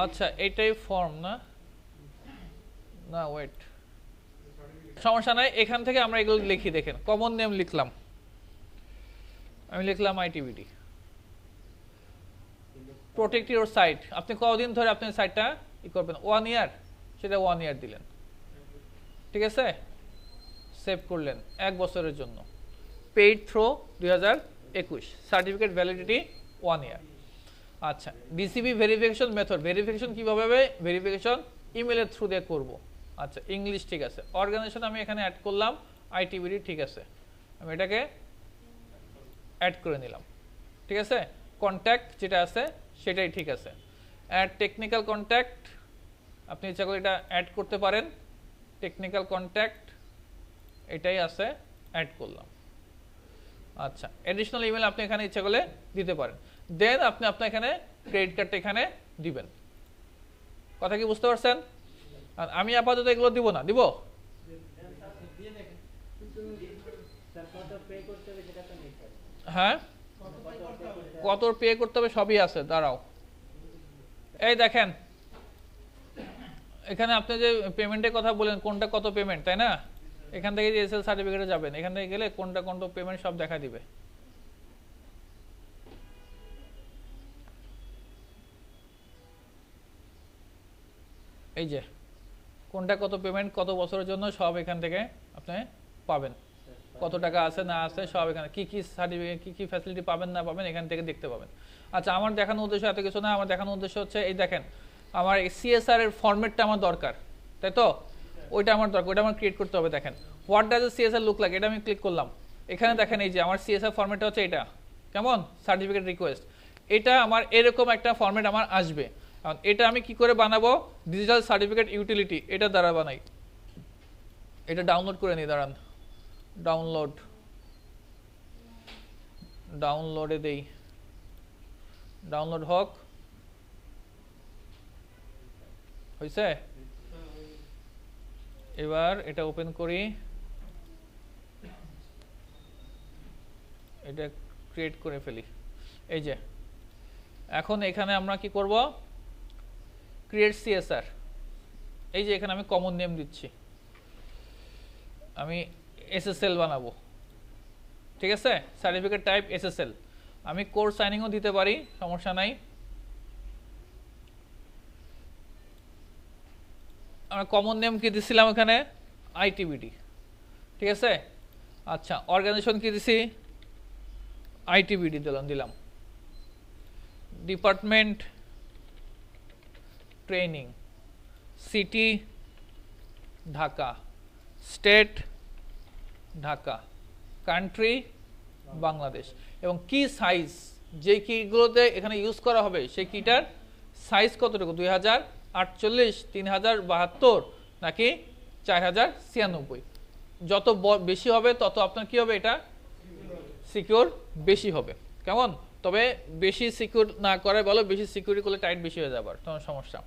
আচ্ছা এটাই ফর্ম না, না ওয়েট, সমস্যা নাই। এখান থেকে আমরা এগুলো লিখি। দেখেন, কমন নেম লিখলাম, আমি লিখলাম আইটিবিডি। প্রোটেক্ট ইউর সাইট, আপনি কতদিন ধরে আপনি সাইটটা ই করবেন, 1 ইয়ার, সেটা 1 ইয়ার দিলেন, ঠিক আছে। সেভ করলেন 1 বছরের জন্য। পেইড থ্রো 2021, সার্টিফিকেট ভ্যালিডিটি 1 ইয়ার। আচ্ছা, ডিসিপি ভেরিফিকেশন মেথড, ভেরিফিকেশন কিভাবে হবে, ভেরিফিকেশন ইমেলের থ্রু দিয়ে করব। আচ্ছা, ইংলিশ ঠিক আছে। অর্গানাইজেশন আমি এখানে অ্যাড করলাম আইটিবিডি, ঠিক আছে। আমি এটাকে অ্যাড করে নিলাম, ঠিক আছে। কন্ট্যাক্ট যেটা আছে সেটাই ঠিক আছে। অ্যাড টেকনিক্যাল কন্ট্যাক্ট, আপনি ইচ্ছা করে এটা অ্যাড করতে পারেন। টেকনিক্যাল কন্ট্যাক্ট এটাই আছে, অ্যাড করলাম। আচ্ছা, অ্যাডিশনাল ইমেল আপনি এখানে ইচ্ছা করলে দিতে পারেন। দেন আপনি আপনার এখানে ক্রেডিট কার্ডটা এখানে দিবেন। কথা কি বুঝতে পারছেন? আর আমি আপাতত এগুলো দিব না, দিব হ্যাঁ কত পে করতে হবে সবই আছে। দাঁড়াও, এই দেখেন এখানে আপনি যে পেমেন্টের কথা বলেন কোনটা কত পেমেন্ট, তাই না? এখান থেকে যে এসএল সার্টিফিকেটে যাবেন, এখান থেকে গেলে কোনটা কোনটা পেমেন্ট সব দেখা দিবে। এই যে কোনটা কত পেমেন্ট কত বছরের জন্য সব এখান থেকে আপনি পাবেন, কত টাকা আছে না আছে সব এখানে, কি কি সার্টিফিকেট কি কি ফ্যাসিলিটি পাবেন না পাবেন এখান থেকে দেখতে পাবেন। আচ্ছা, আমার দেখানোর উদ্দেশ্য এত কিছু না, আমার দেখানোর উদ্দেশ্য হচ্ছে এই দেখেন আমার সিএসআর এর ফরম্যাটটা আমার দরকার, তাই তো? ওইটা আমার দরকার, ওইটা আমার ক্রিয়েট করতে হবে। দেখেন what does a CSR look like, এটা আমি ক্লিক করলাম। এখানে দেখেন এই যে আমার সিএসআর ফরম্যাটটা হচ্ছে এটা, কেমন? Certificate request. এটা আমার এরকম একটা ফরম্যাট আমার আসবে। এটা আমি কি করে বানাবো? ডিজিটাল সার্টিফিকেট ইউটিলিটি এটা দ্বারা বানাই। এটা ডাউনলোড করে নিই, দাঁড়ান ডাউনলোডে দেই, ডাউনলোড হোক। হয়েছে? এবার এটা ওপেন করি, এটা ক্রিয়েট করে ফেলি। এই যে এখন এখানে আমরা কি করব? Create CSR. এই যে এখানে আমি কমন নেম দিচ্ছি, আমি এসএসএল বানাবো, ঠিক আছে? Certificate type SSL. আমি কোর সাইনিংও দিতে পারি, সমস্যা নাই। আমরা কমন নেম কি দিছিলাম এখানে? আইটিবিডি, ঠিক আছে? আচ্ছা, অর্গানাইজেশন কি দিছি? আইটিবিডি দিলাম। Department training, city Dhaka, state Dhaka, country Bangladesh, এবং কি সাইজ, যে কিগুলোতে এখানে ইউজ করা হবে সেই কিটার সাইজ কতটুকু? 2048, 3072 নাকি 4096? যত বেশি হবে তত আপনার কি হবে? এটা সিকিউর বেশি হবে, কেমন? তবে বেশি সিকিউর না করে বলো, বেশি সিকিউরিটি করলে টাইট বেশি হয়ে যাবার তোমার সমস্যা।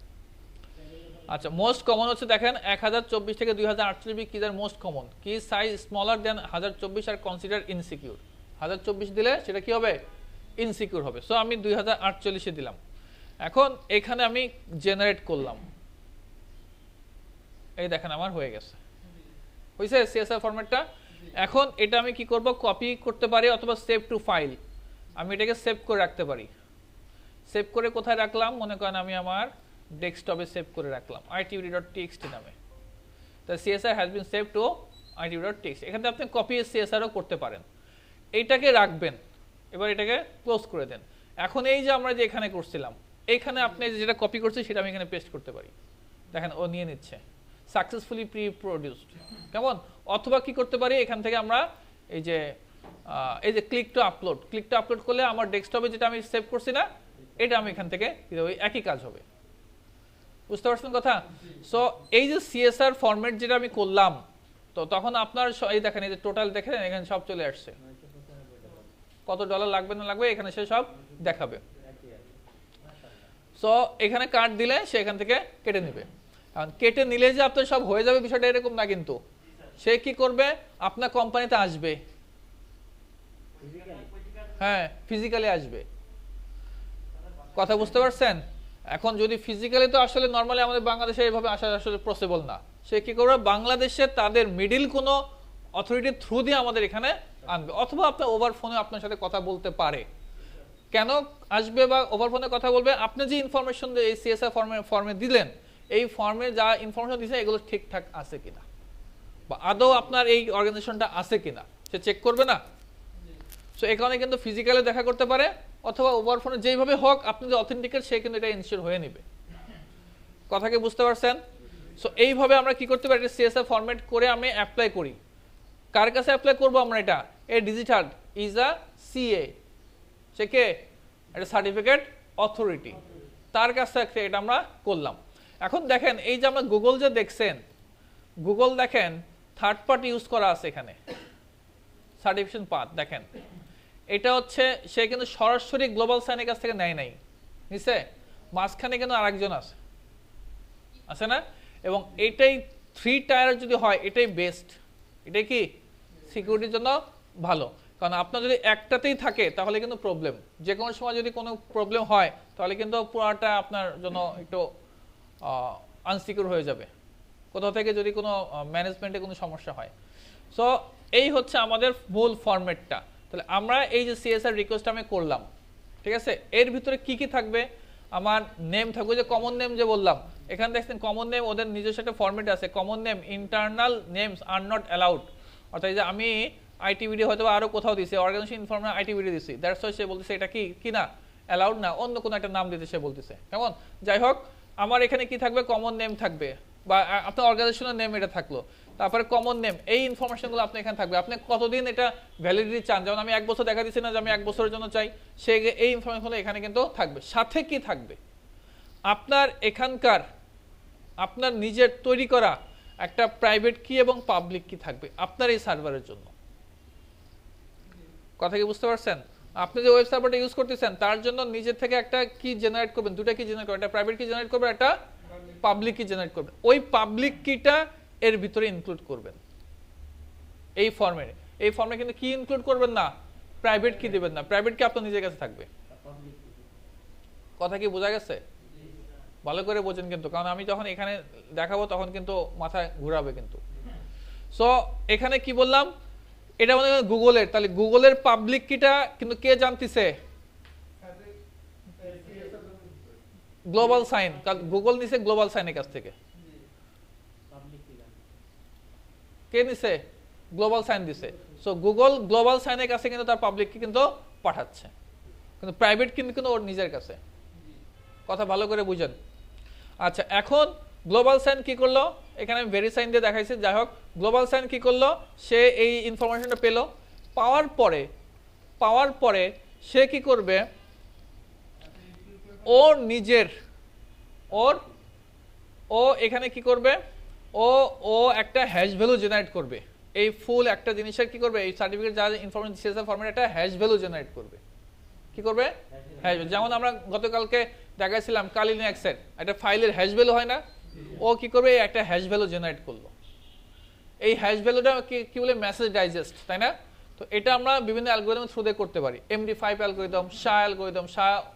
আচ্ছা, মোস্ট কমন হচ্ছে দেখেন 1024 থেকে 2048 বি কিজ আর মোস্ট কমন। কি সাইজ স্মলার দেন 1024 আর কনসিডার ইনসিকিউর। 1024 দিলে সেটা কি হবে? ইনসিকিউর হবে। সো আমি 2048 দিলাম। এখন এখানে আমি জেনারেট করলাম, এই দেখেন আমার হয়ে গেছে। হয়েছে সিএসআর ফরম্যাটটা। এখন এটা আমি কি করব? কপি করতে পারি অথবা সেভ টু ফাইল। আমি এটাকে সেভ করে রাখতে পারি। সেভ করে কোথায় রাখলাম? মনে করেন আমি আমার ডেস্কটপে সেভ করে রাখলাম itbd.txt নামে। তো CSR has been save two itbd.txt। এখানে আপনি কপি সিএসআরও করতে পারেন। এইটাকে রাখবেন, এবার এটাকে ক্লোজ করে দেন। এখন এই যে আমরা যে এখানে করছিলাম, এইখানে আপনি যেটা কপি করছে সেটা আমি এখানে পেস্ট করতে পারি। দেখেন ও নিয়ে নিচ্ছে, সাকসেসফুলি প্রি প্রডিউসড, কেমন? অথবা কি করতে পারি? এখান থেকে আমরা এই যে ক্লিক টু আপলোড করলে আমার ডেস্কটপে যেটা আমি সেভ করছি না, এটা আমি এখান থেকে ওই একই কাজ হবে। বুঝতে পারছেন কথা? সো এই যে সিএসআর ফরম্যাট যেটা আমি করলাম, তো তখন আপনার এই দেখেন এই যে টোটাল দেখেন এখানে সব চলে আসছে, কত ডলার লাগবে না লাগবে এখানে সে সব দেখাবে। সো এখানে কার্ড দিলে সে এখান থেকে কেটে নেবে। কারণ কেটে নিলে যে আপনার সব হয়ে যাবে বিষয়টা এরকম না, কিন্তু সে কি করবে? আপনার কোম্পানিতে আসবে, হ্যাঁ ফিজিক্যালি আসবে। কথা বুঝতে পারছেন? এখন যদি ফিজিক্যালি, তো আসলে নর্মালি আমাদের বাংলাদেশে এইভাবে আসা আসলে পসিবল না। সে কি করবে? বাংলাদেশে তাদের মিডিল কোনো অথরিটির থ্রু দিয়ে আমাদের এখানে আনবে, অথবা আপনার ওভার ফোনে আপনার সাথে কথা বলতে পারে। কেন আসবে বা ওভার ফোনে কথা বলবে? আপনি যে ইনফরমেশন এই সিএসআর ফর্মে দিলেন, এই ফর্মে যা ইনফরমেশন দিয়েছে এগুলো ঠিকঠাক আছে কিনা, বা আদৌ আপনার এই অর্গানাইজেশনটা আছে কিনা সে চেক করবে না। সো এই কারণে কিন্তু ফিজিক্যালি দেখা করতে পারে, অথবা ওভার ফোনে যেইভাবে হোক আপনি যে অথেন্টিকেট সে কিন্তু এটা ইনশিওর হয়ে নেবে। কথা কি বুঝতে পারছেন? সো এইভাবে আমরা কি করতে পারি? এটা সিএসআর ফরম্যাট করে আমি অ্যাপ্লাই করি। কার কাছে অ্যাপ্লাই করবো আমরা? এটা ডিজিটাল ইজ আ সিএ, সে কে? এটা সার্টিফিকেট অথরিটি, তার কাছে এটা আমরা করলাম। এখন দেখেন এই যে আমরা গুগল যে দেখছেন, গুগল দেখেন থার্ড পার্টি ইউজ করা আছে এখানে, সার্টিফিকেশন পাথ দেখেন। এটা হচ্ছে সে কিন্তু সরাসরি গ্লোবাল সাইনের কাছ থেকে নেয় নাই, নিছে, মাঝখানে কেন আরেকজন আছে, আছে না? এবং এটাই 3 টায়ার যদি হয় এটাই বেস্ট, এটাই কি সিকিউরিটির জন্য ভালো। কারণ আপনার যদি একটাতেই থাকে তাহলে কিন্তু প্রবলেম, যে কোনো সময় যদি কোনো প্রবলেম হয় তাহলে কিন্তু পুরোটা আপনার জন্য একটু আনসিকিউর হয়ে যাবে, কোথাও থেকে যদি কোনো ম্যানেজমেন্টে কোনো সমস্যা হয়। সো এই হচ্ছে আমাদের মূল ফরম্যাটটা। তাহলে আমরা এই যে সিএসআর রিকোয়েস্ট আমি করলাম, ঠিক আছে, এর ভিতরে কি কি থাকবে? আমার নেম থাকবে, যে কমন নেম যে বললাম, এখানে দেখছেন কমন নেম ওদের নিজস্ব একটা ফরম্যাট আছে, common name internal names are not allowed. অর্থাৎ যে আমি আইটিবিডি হয়তো আরও কোথাও দিছি, অর্গানাইজেশন ইনফরমেশন আইটিবিডি দিছি, দ্যাটস ওয়াই সে বলতেছে এটা কি না অ্যালাউড না, অন্য কোনো একটা নাম দিতে সে বলতেছে। কেমন? যাই হোক, আমার এখানে কি থাকবে? কমন নেম থাকবে, বা আপনার অর্গানাইজেশনের নেম এটা থাকলো, তারপরে কমন নেম, এই ইনফরমেশনগুলো আপনি এখানে থাকবে। আপনি কতদিন এটা ভ্যালিডিটি চান, যেমন আমি 1 বছর দেখা দিচ্ছি না যে আমি 1 বছরের জন্য চাই, সে এই ইনফরমেশনগুলো এখানে কিন্তু থাকবে। সাথে কি থাকবে? আপনার এখানকার আপনার নিজের তৈরি করা একটা প্রাইভেট কি এবং পাবলিক কি থাকবে আপনার এই সার্ভারের জন্য। কথা কি বুঝতে পারছেন? আপনি যে ওয়েব সার্ভারটা ইউজ করতেছেন তার জন্য নিজের থেকে একটা কি জেনারেট করবেন, দুটো কি জেনারেট করবেন, একটা প্রাইভেট কি জেনারেট করবেন, একটা পাবলিক কি জেনারেট করবেন। ওই পাবলিক কিটা এর ভিতরে ইনক্লুড করবেন এই ফর্মে। এই ফর্মে কিন্তু কি ইনক্লুড করবেন না, প্রাইভেট কি দিবেন না, প্রাইভেট কি আপনার নিজের কাছে থাকবে। কথা কি বোঝা গেছে? ভালো করে বোঝেন কিন্তু, কারণ আমি যখন এখানে দেখাবো তখন কিন্তু মাথায় ঘুরাবে কিন্তু। সো এখানে কি বললাম, এটা মনে করেন গুগলের, তাহলে গুগলের পাবলিক কিটা কিন্তু কে জানতেছে? গ্লোবাল সাইন, কারণ গুগল নিছে গ্লোবাল সাইনের কাছ থেকে। কে নিছে? গ্লোবাল সাইন দিছে। সো গুগল গ্লোবাল সাইনের কাছে কিন্তু তার পাবলিক কি কিন্তু পাঠাচ্ছে, কিন্তু প্রাইভেট কিন্তু ওর নিজের কাছে। কথা ভালো করে বুঝেন। আচ্ছা, এখন গ্লোবাল সাইন কি করলো, এখানে আমি ভেরি সাইন দিয়ে দেখাইছি। যাই হোক, গ্লোবাল সাইন কি করলো, সে এই ইনফরমেশনটা পেলো, পাওয়ার পরে সে কি করবে, ওর নিজের ও এখানে কি করবে, ও একটা হ্যাশ ভ্যালু জেনারেট করবে। এই ফুল একটা জিনিসের কি করবে, এই সার্টিফিকেট যা ইনফরমেশন সিএসআর ফরম্যাট একটা হ্যাশ ভ্যালু জেনারেট করবে। কি করবে? হ্যাশ। যেমন আমরা গতকালকে দেখাইছিলাম কালিনেক্সের একটা ফাইলের হ্যাশ ভ্যালু হয় না, ও কি করবে, একটা হ্যাশ ভ্যালু জেনারেট করলো। এই হ্যাশ ভ্যালুটা কি বলে, মেসেজ ডাইজেস্ট, তাই না? তো এটা আমরা বিভিন্ন অ্যালগরিদম থ্রু দিয়ে করতে পারি। MD5 অ্যালগরিদম, অ্যালগরিদম,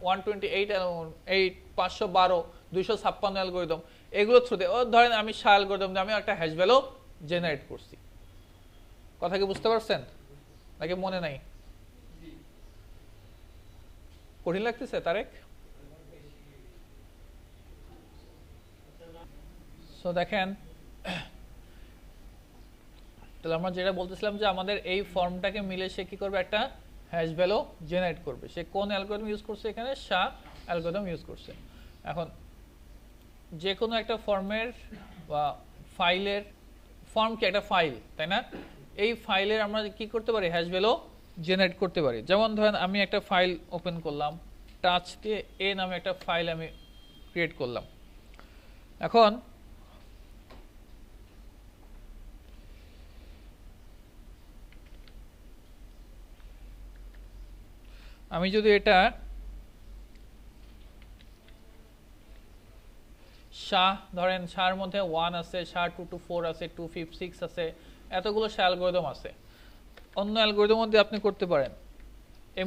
128, 512, 256 অ্যালগরিদম, এগুলো থ্রু দিয়ে। ও ধরেন আমি অ্যালগরিদম দিয়ে আমি একটা হ্যাশ ভ্যালু জেনারেট করছি। কথা কি বুঝতে পারছেন নাকি মনে নাই? কঠিন লাগতেছে তারেক? সো দেখেন, তাহলে আমরা যেটা বলতেছিলাম যে আমাদের এই ফর্মটাকে মিলে সে কি করবে, একটা হ্যাশ ভ্যালু জেনারেট করবে। সে কোন অ্যালগরিদম ইউজ করছে, এখানে অ্যালগরিদম ইউজ করছে। এখন যে কোনো একটা ফর্মের বা ফাইলের, ফর্ম কি একটা ফাইল, তাই না? এই ফাইলের আমরা কি করতে পারি, হ্যাশ ভ্যালু জেনারেট করতে পারি। যেমন ধরেন আমি একটা ফাইল ওপেন করলাম, টাচ দিয়ে এ নামে একটা ফাইল আমি ক্রিয়েট করলাম। এখন আমি যদি এটা ধরেন শার মধ্যে 1 আছে, 2 to 4 আছে, 2, 5, 6 আছে, এতগুলো অ্যালগরিদম আছে। অন্য অ্যালগরিদম মধ্যে আপনি করতে পারেন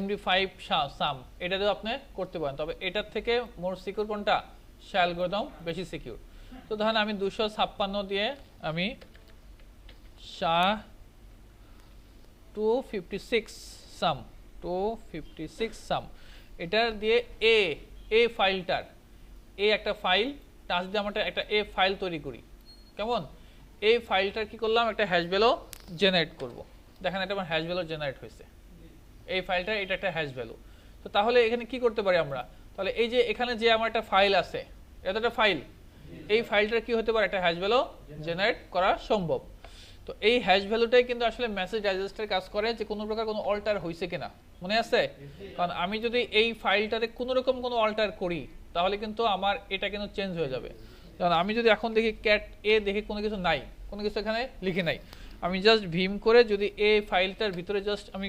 MD5 সাম, এটা দিয়ে আপনি করতে পারেন। তবে এটার থেকে মোর সিকিউর কোনটা, অ্যালগরিদম বেশি সিকিউর। তো ধরেন আমি 256 দিয়ে আমি 256 সাম, এটা দিয়ে এ ফাইলটার একটা ফাইল টাচ দিয়ে আমরা একটা ফাইল তৈরি করি। কেমন? এই ফাইলটার কি করলাম, একটা হ্যাশ ভ্যালু জেনারেট করব। দেখেন এটা আমার হ্যাশ ভ্যালু জেনারেট হয়েছে, এই ফাইলটা, এটা একটা হ্যাশ ভ্যালু। তো তাহলে এখানে কি করতে পারি আমরা, তাহলে এই যে এখানে যে আমার একটা ফাইল আছে, এটা একটা ফাইল, এই ফাইলটার কি হতে পারে, একটা হ্যাশ ভ্যালু জেনারেট করা সম্ভব। তো এই হ্যাশ ভ্যালুটাই কিন্তু আসলে মেসেজ ডাইজেস্টের কাজ করে, যে কোনো প্রকার কোনো অল্টার হয়েছে কিনা, মনে আছে? কারণ আমি যদি এই ফাইলটাতে কোনো রকম কোনো অল্টার করি তাহলে কিন্তু আমার এটা কিন্তু চেঞ্জ হয়ে যাবে। কারণ আমি যদি এখন দেখি ক্যাট এ দেখি কোনো কিছু নাই, কোনো কিছু এখানে লিখে নাই, আমি জাস্ট ভিম করে যদি এই ফাইলটার ভিতরে আমি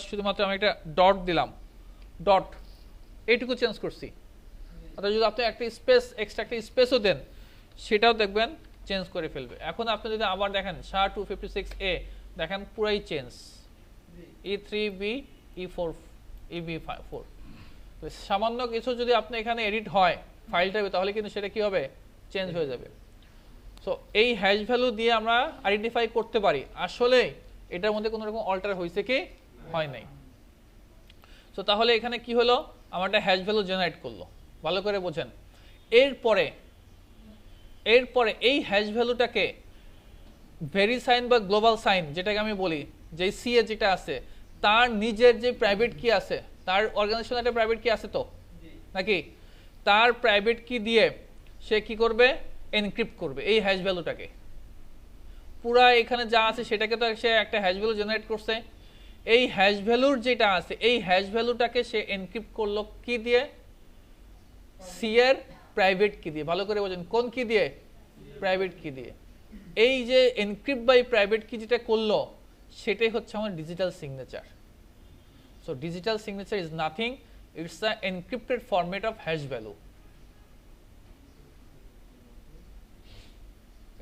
শুধুমাত্র আমি একটা ডট দিলাম, ডট এইটুকু চেঞ্জ করছি, অর্থাৎ যদি আপনি একটা স্পেস এক্সট্রা একটা স্পেসও দেন সেটাও দেখবেন চেঞ্জ করে ফেলবে। এখন আপনি যদি আবার দেখেন SHA-256A দেখেন পুরাই চেঞ্জ, E3B E4 EB4, সামান্য কিছু যদি আপনি এখানে এডিট হয় ফাইলটাবে তাহলে কিন্তু সেটা কি হবে, চেঞ্জ হয়ে যাবে। সো এই হ্যাশ ভ্যালু দিয়ে আমরা আইডেন্টিফাই করতে পারি আসলে এটার মধ্যে কোনো রকম অল্টার হয়েছে কি হয় নাই। সো তাহলে এখানে কি হলো, আমার একটা হ্যাশ ভ্যালু জেনারেট করলো, ভালো করে বোঝেন। এরপরে এই হ্যাশ ভ্যালুটাকে ভেরি সাইন বা গ্লোবাল সাইন যেটাকে আমি বলি, যে সিএ যেটা আছে তার নিজের যে প্রাইভেট কি আছে, তার অর্গানাইজেশন একটা প্রাইভেট কি আছে তো নাকি, তার প্রাইভেট কি দিয়ে সে কি করবে, এনক্রিপ্ট করবে এই হ্যাশ ভ্যালুটাকে। পুরা এখানে যা আছে সেটাকে তো সে একটা হ্যাশ ভ্যালু জেনারেট করছে, এই হ্যাশ ভ্যালুর যেটা আছে এই হ্যাশ ভ্যালুটাকে সে এনক্রিপ্ট করলো কি দিয়ে, সি এর প্রাইভেট কি দিয়ে। ভালো করে বোঝেন কোন কি দিয়ে, প্রাইভেট কি দিয়ে। এই যে এনক্রিপ্ট বাই প্রাইভেট কি যেটা করলো সেটাই হচ্ছে আমার digital signature. So digital signature is nothing, it's the encrypted format of hash value.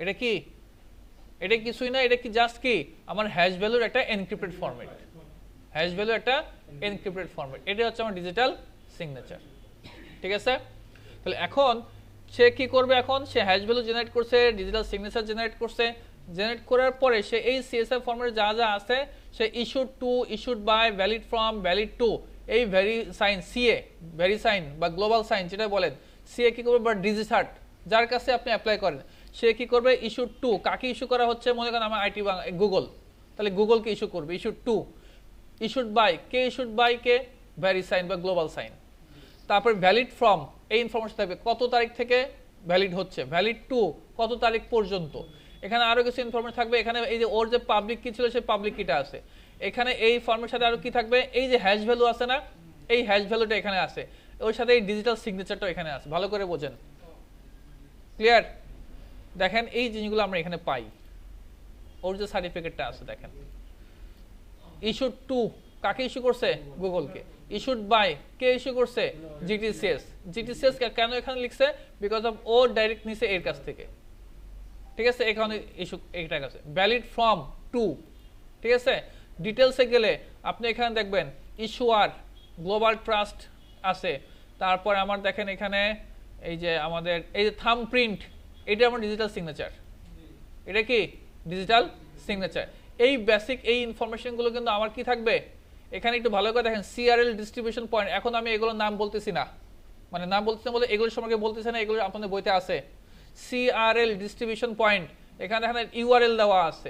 এটা কি, এটা কিছুই না, এটা কি জাস্ট কি আমার হ্যাশ ভ্যালুর একটা এনক্রিপ্টেড ফরম্যাট, হ্যাশ ভ্যালু একটা এনক্রিপ্টেড ফরম্যাট, এটা হচ্ছে আমার ডিজিটাল সিগনেচার। ঠিক আছে, তাহলে এখন সে কি করবে, এখন সে হ্যাশ ভ্যালু জেনারেট করছে, ডিজিটাল সিগনেচার জেনারেট করছে, জেনারেট করার পরে সে এই সিএসএফ ফরম্যাটে যা যা আছে সে issued to, issued by, valid from, valid to, এই VeriSign CA, VeriSign বা গ্লোবাল সাইন যেটা বলেন, সিএ কি করবে বা ডিজিসার্ট যার কাছে আপনি অ্যাপ্লাই করেন সে কি করবে, ইস্যুড টু, কাকে ইস্যু করা হচ্ছে, মনে করেন আমার আইটি গুগল, তাহলে গুগলকে ইস্যু করবে ইস্যুড টু, ইস্যুড বাই কে, ইস্যুড বাই কে, ভেরি সাইন বা গ্লোবাল সাইন। তারপর ভ্যালিড ফ্রম, এই ইনফরমেশন থাকবে কত তারিখ থেকে ভ্যালিড হচ্ছে, ভ্যালিড টু কত তারিখ পর্যন্ত, এখানে আরো কিছু ইনফরমেশন থাকবে, এখানে এই যে ওর যে পাবলিক কি ছিল সেই পাবলিক কিটা আছে, এখানে এই ফর্মের সাথে আরো কি থাকবে, এই যে হ্যাশ ভ্যালু আছে না, এই হ্যাশ ভ্যালুটা এখানে আছে, ওর সাথে এই ডিজিটাল সিগনেচারটা এখানে আছে। ভালো করে বোঝেন, ক্লিয়ার? দেখেন এই জিনিসগুলো আমরা এখানে পাই, ওর যে সার্টিফিকেটটা আছে দেখেন, ইস্যুড টু কাকে ইস্যু করছে, গুগলকে, ইস্যুড বাই কে ইস্যু করছে, জিটিসিএস, জিটিসিএস কেন এখানে লিখছে, বিকজ অফ ও ডাইরেক্ট নিছে এর কাছ থেকে, ঠিক আছে, এখানে ইস্যু এইটার কাছে, ভ্যালিড ফ্রম টু, ঠিক আছে। ডিটেলসে গেলে আপনি এখানে দেখবেন ইস্যুয়ার, গ্লোবাল ট্রাস্ট আছে, তারপর আমার দেখেন এখানে এই যে আমাদের এই যে থাম্ব প্রিন্ট, এটা আমার ডিজিটাল সিগনেচার, এটা কি ডিজিটাল সিগনেচার। এই বেসিক এই ইনফরমেশনগুলো কিন্তু আমার কি থাকবে এখানে, একটু ভালো করে দেখেন, সিআরএল ডিস্ট্রিবিউশন পয়েন্ট, এখন আমি এগুলোর নাম বলতেছি না, মানে নাম বলতেছি না বলে এগুলোর সম্পর্কে বলতেছি না, এগুলো আপনাদের বইতে আছে, সিআরএল ডিস্ট্রিবিউশন পয়েন্ট, এখানে দেখেন ইউআরএল দেওয়া আছে,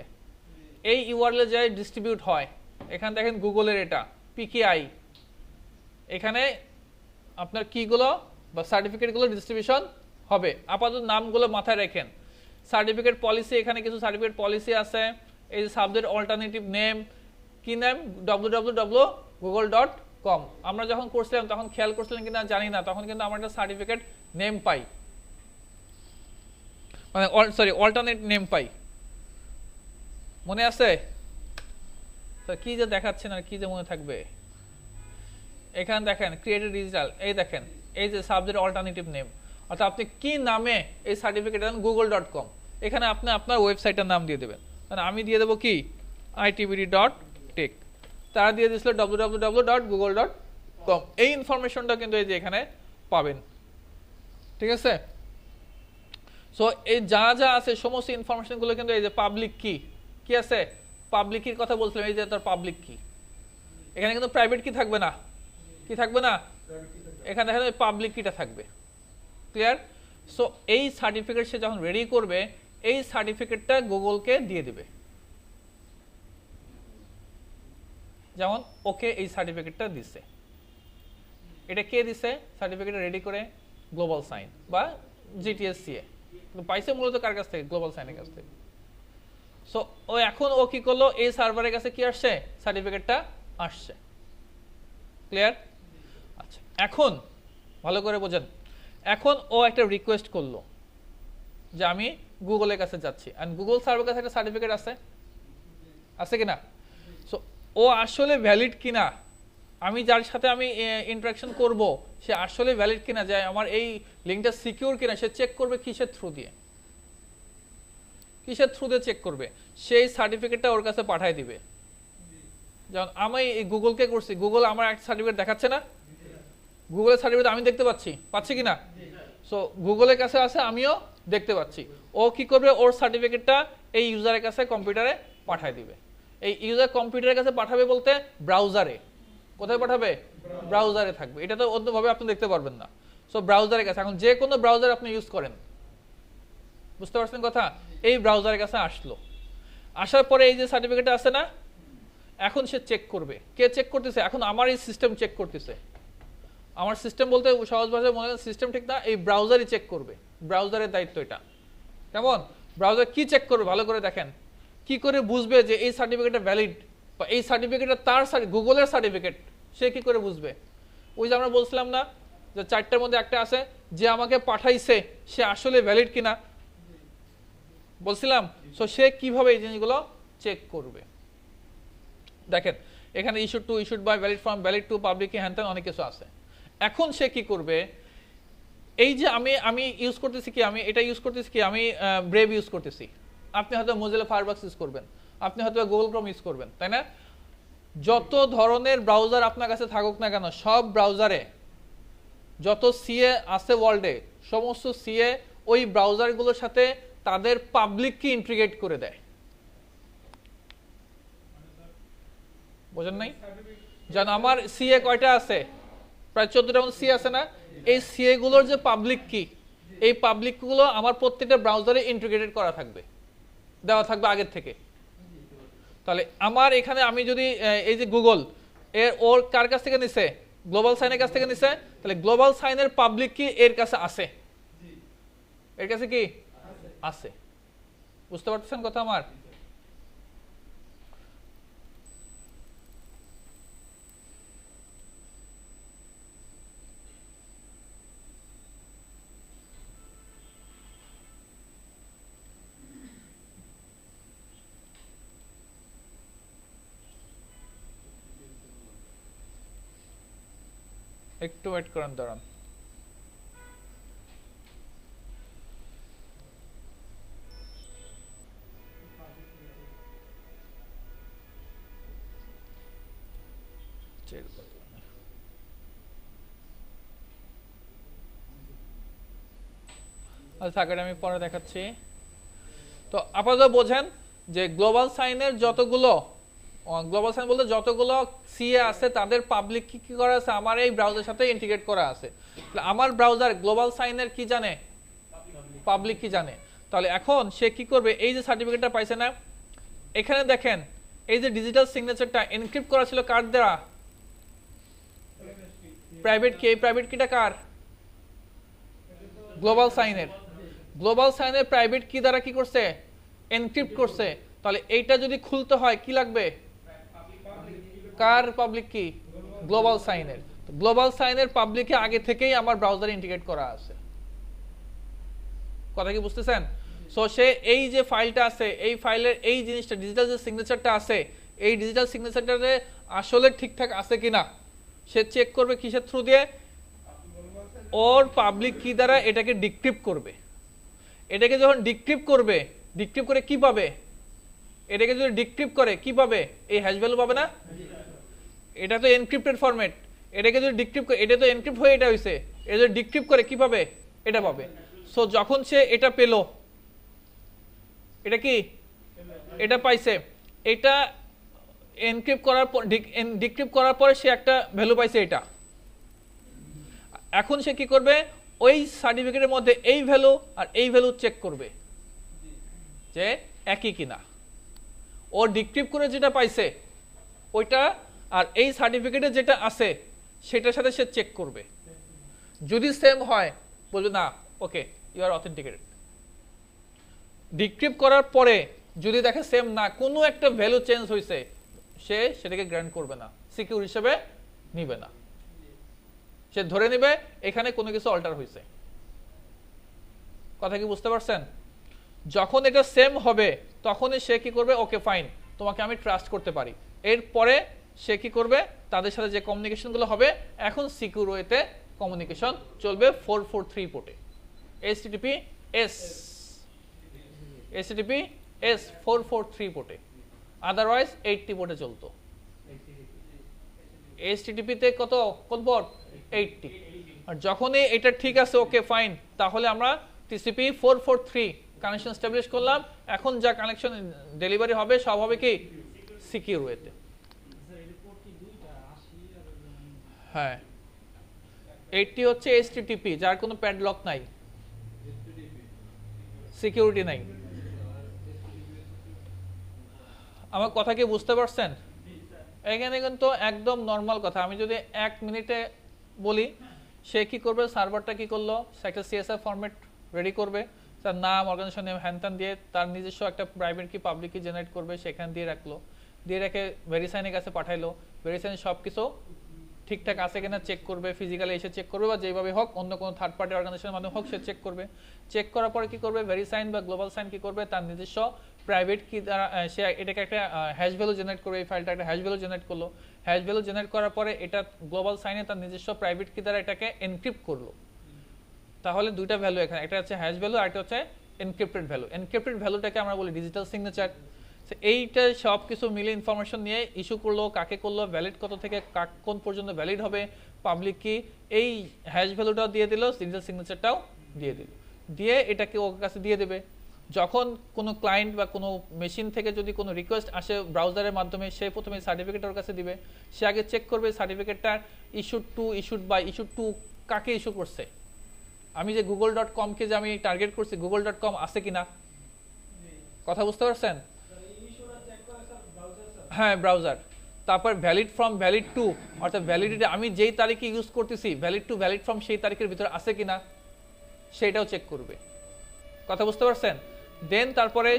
এই ইউআরএল যে ডিস্ট্রিবিউট হয়, এখানে দেখেন গুগলের এটা পিকেআই, এখানে আপনার কিগুলো বা সার্টিফিকেটগুলো ডিস্ট্রিবিউশন হবে। আপাতত নামগুলো মাথায় রাখেন। সার্টিফিকেট পলিসি, এখানে কিছু সার্টিফিকেট পলিসি আছে, এই যে সাবজেক্ট অল্টারনেটিভ নেম, কি নেম, www.google.com। আমরা যখন করছিলাম তখন খেয়াল করছিলেন কিনা জানি না, তখন কিন্তু আমরা একটা সার্টিফিকেট নেম পাই, মানে সরি অল্টারনেট নেম পাই, মনে আছে? তো কি যে দেখাচ্ছেন আর কি যে মনে থাকবে, এখানে দেখেন ক্রিয়েটেড ডিজিটাল, এই দেখেন এই যে সাবজেক্ট অল্টারনেটিভ নেম, অর্থাৎ আপনি কি নামে এই সার্টিফিকেট দেন, google.com, এখানে আপনি আপনার ওয়েবসাইটের নাম দিয়ে দেবেন, মানে আমি দিয়ে দেবো কি itbd.tech, তারা দিয়ে দিয়েছিল www.google.com, এই ইনফরমেশনটা কিন্তু এই যে এখানে পাবেন, ঠিক আছে। সো এই যা যা আছে সমস্ত ইনফরমেশনগুলো কিন্তু এই যে পাবলিক কি, কি আছে পাবলিক কির কথা বলছিলাম, এই যে তার পাবলিক কি, এখানে কিন্তু প্রাইভেট কি থাকবে না, কি থাকবে না, এখানে দেখেন পাবলিক কিটা থাকবে, ক্লিয়ার? সো এই সার্টিফিকেট সে যখন রেডি করবে এই সার্টিফিকেটটা গুগলকে দিয়ে দিবে, যেমন ওকে এই সার্টিফিকেটটা দিচ্ছে, এটা কে দিছে সার্টিফিকেটটা রেডি করে, গ্লোবাল সাইন বা জিটিএসসিএ, পাইছে মূলত কার কাছ থেকে, গ্লোবাল সাইনের কাছ থেকে। সো ও এখন ও কি করলো, এই সার্ভারের কাছে কি আসছে, সার্টিফিকেটটা আসছে, ক্লিয়ার? আচ্ছা, এখন ভালো করে বোঝেন, এখন ও একটা রিকোয়েস্ট করলো যে আমি গুগলের কাছে যাচ্ছি, আর গুগল সার্ভারের কাছে একটা সার্টিফিকেট আছে, আছে কিনা? সো ও আসলে ভ্যালিড কিনা আমি যার সাথে আমি ইন্টারাকশন করব সে আসলে ভ্যালিড কিনা, যায় আমার এই লিঙ্কটা সিকিউর কিনা, সে চেক করবে কিসের থ্রু দিয়ে, কিসের থ্রু দিয়ে চেক করবে, সেই সার্টিফিকেটটা ওর কাছে পাঠিয়ে দিবে। যেমন আমি গুগলকে করছি, গুগল আমার একটা সার্টিফিকেট দেখাচ্ছে না, গুগলের সার্টিফিকেট আমি দেখতে পাচ্ছি কিনা, সো গুগলের কাছে আছে, আমিও দেখতে পাচ্ছি। ও কি করবে, ওর সার্টিফিকেটটা এই ইউজারের কাছে কম্পিউটারে পাঠিয়ে দিবে। এই ইউজার কম্পিউটারের কাছে পাঠাবে বলতে ব্রাউজারে, কোথায় পাঠাবে, ব্রাউজারে থাকবে, এটা তো অন্যভাবে আপনি দেখতে পারবেন না। সো ব্রাউজারের কাছে, এখন যে কোনো ব্রাউজার আপনি ইউজ করেন, বুঝতে পারছেন কথা, এই ব্রাউজারের কাছে আসলো, আসার পরে এই যে সার্টিফিকেট আছে না, এখন সে চেক করবে। কে চেক করতেছে, এখন আমার এই সিস্টেম চেক করতেছে। আমার সিস্টেম বলতে সহজ ভাষায় মনে করেন সিস্টেম ঠিক না, এই ব্রাউজারই চেক করবে, ব্রাউজারের দায়িত্ব এটা। কেমন, ব্রাউজার কি চেক করবে ভালো করে দেখেন, কি করে বুঝবে যে এই সার্টিফিকেটটা ভ্যালিড বা এই সার্টিফিকেটটা তার গুগলের সার্টিফিকেট, সে কি করে বুঝবে? ওই যে আমরা বলছিলাম না যে 4টার মধ্যে একটা আছে, যে আমাকে পাঠাইছে সে আসলে ভ্যালিড কিনা বলছিলাম। সো সে কিভাবে এই জিনিসগুলো চেক করবে, দেখেন এখানে issued to, issued by, valid from, valid to, public key, হ্যান অনেক কিছু আছে। এখন সে কি করবে, এই যে আমি ইউজ করতেছি কি, আমি এটা ইউজ করতেছি কি, আমি ব্রেভ ইউজ করতেছি, আপনি হয়তো মোজিলা ফায়ারফক্স ইউজ করবেন, আপনি হয়তো গুগল ক্রোম ইউজ করবেন, তাই না? যত ধরনের ব্রাউজার আপনার কাছে থাকুক না কেন, সব ব্রাউজারে যত সিএ আছে ওয়ার্ল্ডে, সমস্ত সিএ ওই ব্রাউজারগুলোর সাথে তাদের পাবলিক কি ইন্টিগ্রেট করে দেয়। বোঝেন নাই? যেন আমার সিএ কয়টা আছে, প্রায় 14টা মতো সিএ আছে না, এই সিএ গুলোর যে পাবলিক কি, এই পাবলিক গুলো আমার প্রত্যেকটা ব্রাউজারে ইন্টিগ্রেটেড করা থাকবে, দেওয়া থাকবে আগের থেকে। তাহলে আমার এখানে আমি যদি এই যে গুগল ওর কার কাছ থেকে নিছে, গ্লোবাল সাইনের কাছ থেকে নিছে, তাহলে গ্লোবাল সাইনের পাবলিক কি এর কাছে আছে, এর কাছে কি আছে। বুঝতে পারতেছেন কথা আমার? একটু ওয়েট করেন, দাঁড়ান। আচ্ছা, আমি পরে দেখাচ্ছি। তো আপাতত বোঝেন যে গ্লোবাল সাইনের যতগুলো, গ্লোবাল সাইন বলতে যতগুলো সিএ আছে তাদের পাবলিক কি কি করা আছে আমার এই ব্রাউজারের সাথে ইন্টিগ্রেট করা আছে। আমার ব্রাউজার গ্লোবাল সাইনের কি জানে, পাবলিক কি জানে। তাহলে এখন সে কি করবে, এই যে সার্টিফিকেটটা পাইছে না, এখানে দেখেন এই যে ডিজিটাল সিগনেচারটা এনক্রিপ্ট করা ছিল কার দ্বারা, প্রাইভেট কি, এই প্রাইভেট কিটা কার, গ্লোবাল সাইনের। গ্লোবাল সাইনের প্রাইভেট কি দ্বারা কি করছে, এনক্রিপ্ট করছে। তাহলে এইটা যদি খুলতে হয় কি লাগবে, কার পাবলিক কি, গ্লোবাল সাইনের। গ্লোবাল সাইনের পাবলিকে আগে থেকেই আমার ব্রাউজারে ইন্টিগ্রেট করা আছে। কথা কি বুঝতেছেন? সো সে এই যে ফাইলটা আছে, এই ফাইলের এই জিনিসটা ডিজিটাল যে সিগনেচারটা আছে, এই ডিজিটাল সিগনেচারটাতে আসলে ঠিকঠাক আছে কিনা সে চেক করবে কিসের থ্রু দিয়ে, ওর পাবলিক কি দ্বারা এটাকে ডিক্রিপ্ট করবে। এটাকে যখন ডিক্রিপ্ট করবে, ডিক্রিপ্ট করে কি পাবে, এটাকে যদি ডিক্রিপ্ট করে কি পাবে, এই হ্যাশ ভ্যালু পাবে না, এটা তো এনক্রিপ্টেড ফরম্যাট। এটাকে যদি ডিক্রিপ্ট করে, এটা তো এনক্রিপ্ট হয়ে এটা হইছে, এটা যদি ডিক্রিপ্ট করে কি পাবে, এটা পাবে। সো যখন সে এটা পেল, এটা কি, এটা পাইছে, এটা এনক্রিপ্ট করার পর, ডিক্রিপ্ট করার পরে সে একটা ভ্যালু পাইছে এটা। এখন সে কি করবে, ওই সার্টিফিকেটের মধ্যে এই ভ্যালু আর এই ভ্যালু চেক করবে যে একই কিনা। ও ডিক্রিপ্ট করে যেটা পাইছে ওইটা আর এই সার্টিফিকেটে যেটা আছে সেটার সাথে সে চেক করবে। যদি সেম হয় বলবে না, okay you are authenticated. Decrypt করার পরে যদি দেখে সেম না, কোনো একটা ভ্যালু চেঞ্জ হয়েছে, সে সেটাকে গ্র্যান্ট করবে না, সিকিউর হিসেবে নিবে না। সে ধরে নিবে এখানে কোনো কিছু অল্টার হয়েছে। কথা কি বুঝতে পারছেন? যখন এটা সেম হবে তখনই সে কি করবে, ওকে ফাইন, তোমাকে আমি ট্রাস্ট করতে পারি। এরপরে সে কি করবে, তাদের সাথে যে কমিউনিকেশনগুলো হবে এখন সিকিউর ওয়েতে কমিউনিকেশন চলবে 443 পোর্টে, এইচটিটিপি এস 443 পোর্টে, আদারওয়াইজ 80 পোর্টে চলতো। এইচটিটিপি তে কোন পোর্ট 80। আর যখনই এটা ঠিক আছে ওকে ফাইন, তাহলে আমরা টিসিপি 443 কানেকশন এস্টাবলিশ করলাম। এখন যা কানেকশন ডেলিভারি হবে সব হবে কি সিকিউর ওয়েতে। হ্যাঁ 80 হচ্ছে এইচটিটিপি, যার কোনো প্যাডলক নাই, সিকিউরিটি নাই। আমার কথা কি বুঝতে পারছেন? এখানে কিন্তু একদম নর্মাল কথা। আমি যদি 1 মিনিটে বলি, সে কি করবে, সার্ভারটা কি করলো, সে একটা সিএসআর ফরম্যাট রেডি করবে, তার নাম, অর্গানাইজেশন নেম, হ্যান দিয়ে তার নিজস্ব একটা প্রাইভেট কি পাবলিক কি জেনারেট করবে, সেখানে দিয়ে রাখলো, দিয়ে রেখে ভেরিসাইনের কাছে পাঠাইলো। ভেরিসাইন সব কিছু ঠিকঠাক আছে কিনা চেক করবে, ফিজিক্যালি এসে চেক করবে, বা যেভাবে হোক অন্য কোনো থার্ড পার্টি অর্গানাইজেশনের মাধ্যমে হোক সে চেক করবে। চেক করার পরে কি করবে, ভেরিসাইন বা গ্লোবাল সাইন কি করবে, তার নিজস্ব প্রাইভেট কি দ্বারা সে এটাকে একটা হ্যাশ ভ্যালু জেনারেট করবে। এই ফাইলটা একটা হ্যাশ ভ্যালু জেনারেট করলো, হ্যাশ ভ্যালু জেনারেট করার পরে এটা গ্লোবাল সাইনে তার নিজস্ব প্রাইভেট কি দ্বারা এটাকে এনক্রিপ্ট করলো। তাহলে দুইটা ভ্যালু এখানে, একটা হচ্ছে হ্যাশ ভ্যালু আর একটা হচ্ছে এনক্রিপ্টেড ভ্যালু। এনক্রিপ্টেড ভ্যালুটাকে আমরা বলি ডিজিটাল সিগনেচার। এইটা সব কিছু মিলে ইনফরমেশন নিয়ে ইস্যু করলো, কাকে করলো, ভ্যালিড কত থেকে কোন পর্যন্ত ভ্যালিড হবে, পাবলিক কি, এই হ্যাশ ভ্যালুটাও দিয়ে দিল, ডিজিটাল সিগনেচারটাও দিয়ে দিল, দিয়ে এটাকে ওর কাছে দিয়ে দেবে। যখন কোনো ক্লায়েন্ট বা কোনো মেশিন থেকে যদি কোনো রিকোয়েস্ট আসে ব্রাউজারের মাধ্যমে, সে প্রথমে সার্টিফিকেট ওর কাছে দিবে। সে আগে চেক করবে সার্টিফিকেটটা ইস্যুড টু কাকে ইস্যু করছে। আমি যে google.com-কে যে আমি টার্গেট করছি, google.com আছে কিনা, কথা বুঝতে পারছেন? হ্যাঁ ব্রাউজার। তারপর ভ্যালিড ফ্রম ভ্যালিড টু, অর্থাৎ ভ্যালিডিটি আমি যেই তারিখে ইউজ করতেছি ভ্যালিড টু ভ্যালিড ফ্রম সেই তারিখের ভিতরে আছে কিনা সেটাও চেক করবে, কথা বুঝতে পারছেন? দেন তারপরে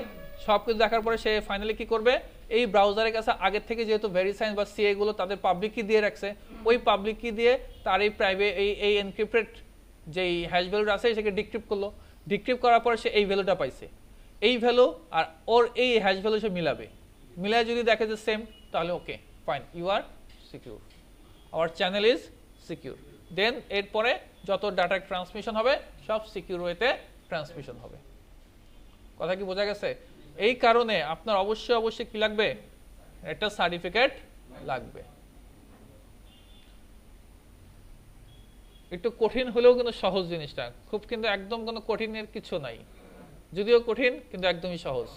সব কিছু দেখার পরে সে ফাইনালি কি করবে, এই ব্রাউজারের কাছে আগের থেকে যেহেতু ভেরিসাইন বা সিএ গুলো তাদের পাবলিক কি দিয়ে রাখছে, ওই পাবলিক কি দিয়ে তার এই প্রাইভেট এই এনক্রিপ্টেড যেই হ্যাশ ভ্যালুটা আছে সেটাকে ডিক্রিপ্ট করলো। ডিক্রিপ্ট করার পরে সে এই ভ্যালুটা পাইছে, এই ভ্যালু আর ওর এই হ্যাশ ভ্যালু সে মিলাবে, মিলায় যদি দেখে যে সেম, তাহলে okay fine, you are secure, our channel is secure. Then এরপরে যত ডাটা ট্রান্সমিশন হবে সব সিকিউর ওয়েতে ট্রান্সমিশন হবে। কথা কি বোঝা গেছে? এই কারণে আপনার অবশ্যই কি লাগবে, একটা সার্টিফিকেট লাগবে। একটু কঠিন হলেও কিন্তু সহজ জিনিসটা, খুব কিন্তু একদম কোনো কঠিনের কিছু নাই, যদিও কঠিন কিন্তু একদমই সহজ।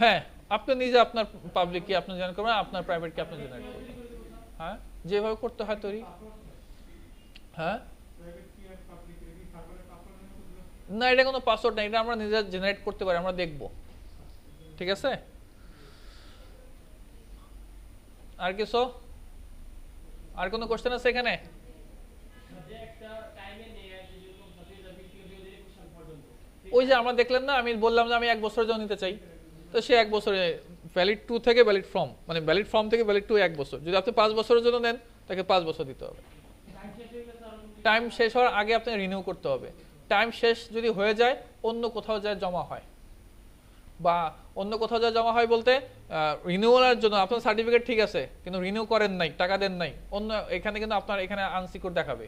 হ্যাঁ আপনি নিজে আপনার পাবলিক কি আপনি জেনারেট করবেন, আপনার প্রাইভেট কি আপনি জেনারেট করবেন, হ্যাঁ যেভাবে করতে হয় তৈরি। হ্যাঁ না, এটা কোনো পাসওয়ার্ড না, এটা আমরা নিজে জেনারেট করতে পারি, আমরা দেখব, ঠিক আছে? আর কিছু, আর কোনো কোশ্চেন আছে এখানে? ওই যে আমরা দেখলেন না, আমি বললাম যে আমি 1 বছরের জন্য নিতে চাই, তো সে 1 বছরে ভ্যালিড টু থেকে ভ্যালিড ফ্রম, মানে ভ্যালিড ফ্রম থেকে ভ্যালিড টু 1 বছর। যদি আপনি 5 বছরের জন্য নেন তাকে 5 বছর দিতে হবে। টাইম শেষ হওয়ার আগে আপনি রিনিউ করতে হবে। টাইম শেষ যদি হয়ে যায় অন্য কোথাও যায় জমা হয়, বা অন্য কোথাও যায় জমা হয় বলতে রিনিউয়ালের জন্য আপনার সার্টিফিকেট ঠিক আছে কিন্তু রিনিউ করেন নাই, টাকা দেন নাই, অন্য এখানে কিন্তু আপনার এখানে আনসিকিউর দেখাবে,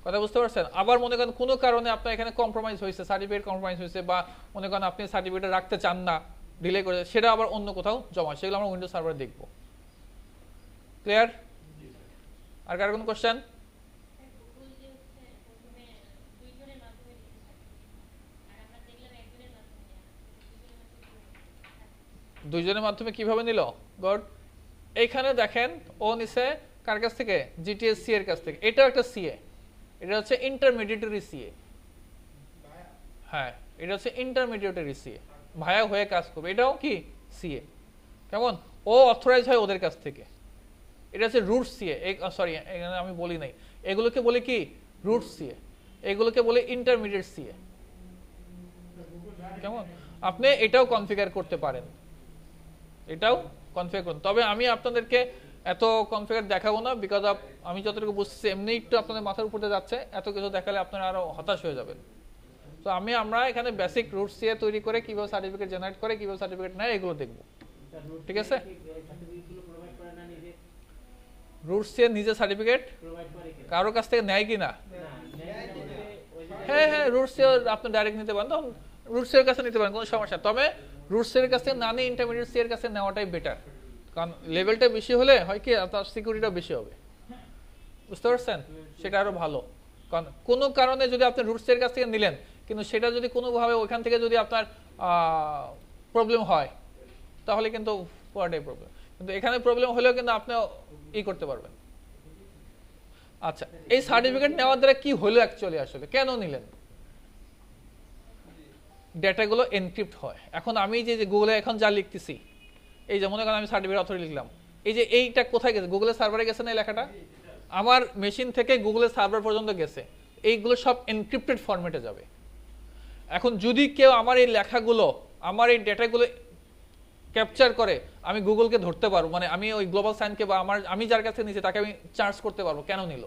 কথা বুঝতে পারছেন? আবার মনে করেন কোনো কারণে আপনার এখানে কম্প্রোমাইজ হয়েছে, সার্টিফিকেট কম্প্রোমাইজ হয়েছে, বা মনে করেন আপনি সার্টিফিকেট রাখতে চান না, ডিলে করে, সেটা আবার অন্য কোথাও জমা, সেগুলো আমরা উইন্ডোজ সার্ভারে দেখব। ক্লিয়ার? আর কার কোনো কোশ্চেন? দুইজনের মাধ্যমে কিভাবে নিল? গুড। এইখানে দেখেন ও নিছে কার কাছ থেকে, জিটিএস সি এর কাছ থেকে। এটাও একটা সিএ, এটা হচ্ছে ইন্টারমিডিয়েটরি সিএ। হ্যাঁ এটা হচ্ছে ইন্টারমিডিয়েটরি সিএ, ভায়া হয়ে কাজ করবে, এটাও কি সিএ। কেমন? ও অথরাইজ হয় ওদের কাছ থেকে। এটা হচ্ছে রুট সিএ, সরি এখানে আমি বলি নাই, এগুলোকে বলি কি রুট সিএ, এগুলোকে বলে ইন্টারমিডিয়েট সিএ। কেমন? আপনি এটাও কনফিগার করতে পারেন, এটাও কনফিগার করুন। তবে আমি আপনাদেরকে এত কনফিগার দেখাবো না, বিকজ অফ আমি যতটুকু বুঝছি এমনি একটু আপনাদের মাথার উপরে যাচ্ছে, এত কিছু দেখালে আপনারা আরো হতাশ হয়ে যাবেন। তো আমরা এখানে বেসিক রুট সিএ তৈরি করে কিভাবে সার্টিফিকেট জেনারেট করে, কিভাবে সার্টিফিকেট নেয়, এগুলো দেখবো। root ঠিক আছে সার্টিফিকেট গুলো প্রোভাইড করে না নিজে রুটস এর নিজে সার্টিফিকেট প্রোভাইড করে কি কারো কাছ থেকে নেয় কি না না নেয় না বলতে ওই যে হ্যাঁ হ্যাঁ রুটস এর আপনি ডাইরেক্ট নিতে পারেন তখন রুটস এর কাছে নিতে পারেন কোনো সমস্যা তবে রুটস এর কাছে না নিয়ে ইন্টারমিডিয়েট এর কাছে নেওয়াটাই বেটার কারণ লেভেলটা বেশি হলে হয় কি তার সিকিউরিটিটাও বেশি হবে বুঝতে পারছেন সেটা আরো ভালো কারণ কোনো কারণে যদি আপনি রুটস এর কাছ থেকে নিলেন কিন্তু সেটা যদি কোনোভাবে ওইখান থেকে যদি আপনার প্রবলেম হয় তাহলে কিন্তু পুরোটাই প্রবলেম কিন্তু এখানে প্রবলেম হলেও কিন্তু আপনি করতে পারবেন আচ্ছা এই সার্টিফিকেট নেওয়ার দ্বারা কি হলো অ্যাকচুয়ালি আসলে কেন নিলেন ডেটাগুলো এনক্রিপ্ট হয় এখন আমি যে গুগলে এখন যা লিখতেছি এই যে মনে করেন আমি সার্টিফিকেট অথরিটি লিখলাম এই যে এইটা কোথায় গেছে গুগলের সার্ভারে গেছে না এই লেখাটা আমার মেশিন থেকে গুগলের সার্ভার পর্যন্ত গেছে এইগুলো সব এনক্রিপ্টেড ফরম্যাটে যাবে এখন যদি কেউ আমার এই লেখাগুলো আমার এই ডেটাগুলো ক্যাপচার করে আমি গুগলকে ধরতে পারবো মানে আমি ওই গ্লোবাল সাইনকে বা আমি যার কাছে নিয়েছি তাকে আমি চার্জ করতে পারবো কেন নিল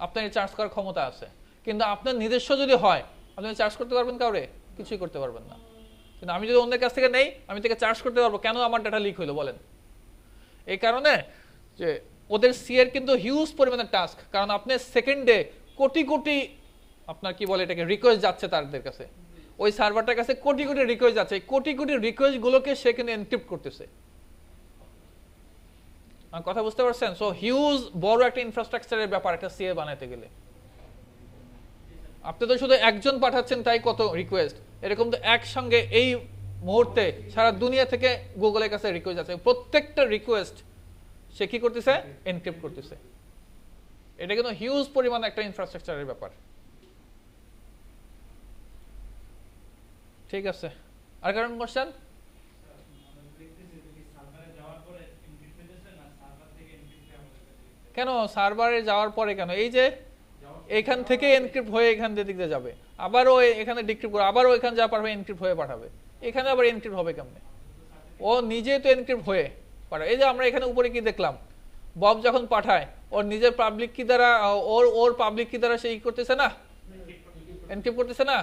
আপনার চার্জ করার ক্ষমতা আছে কিন্তু আপনার নিজস্ব যদি হয় আপনি চার্জ করতে পারবেন কাউরে কিছুই করতে পারবেন না কিন্তু আমি যদি অন্যের কাছ থেকে নেই আমি তাকে চার্জ করতে পারবো কেন আমার ডাটা লিক হলো বলেন এই কারণে যে ওদের সিএর কিন্তু হিউজ পরিমাণের টাস্ক কারণ আপনি সেকেন্ডে কোটি কোটি আপনার কি বলে এটাকে রিকোয়েস্ট যাচ্ছে তাদের কাছে ওই সার্ভারটার কাছে কোটি কোটি রিকোয়েস্ট যাচ্ছে এই কোটি কোটি রিকোয়েস্ট গুলোকে সে কিন্তু এনক্রিপ্ট করতেছে কথা বুঝতে পারছেন সো হিউজ বড় একটা ইনফ্রাস্ট্রাকচারের ব্যাপার একটা সিএ বানাতে গেলে আপনি তো শুধু একজন পাঠাচ্ছেন তাই কত রিকোয়েস্ট এরকম তো একসঙ্গে এই মুহূর্তে সারা দুনিয়া থেকে গুগলের কাছে রিকোয়েস্ট আছে প্রত্যেকটা রিকোয়েস্ট সে কি করতেছে এনক্রিপ্ট করতেছে এটা কিন্তু হিউজ পরিমাণ একটা ইনফ্রাস্ট্রাকচারের ব্যাপার ঠিক আছে আর কারণ কোশ্চেন কেন সার্ভারে যাওয়ার পরে কেন এই যে এখান থেকে এনক্রিপ্ট হয়ে এখান দিকে যাবে আবারও এখানে ডিক্রিপ্ট করে আবারও এখানে যা পারবে এনক্রিপ্ট হয়ে পাঠাবে এখানে আবার এনক্রিপ্ট হবে কেমনে ও নিজে তো এনক্রিপ্ট হয়ে পাঠায় এই যে আমরা এখানে উপরে কি দেখলাম বব যখন পাঠায় ওর নিজের পাবলিক কি দ্বারা ওর পাবলিক কি দ্বারা সেই করতেছে না এনক্রিপ্ট করতেছে না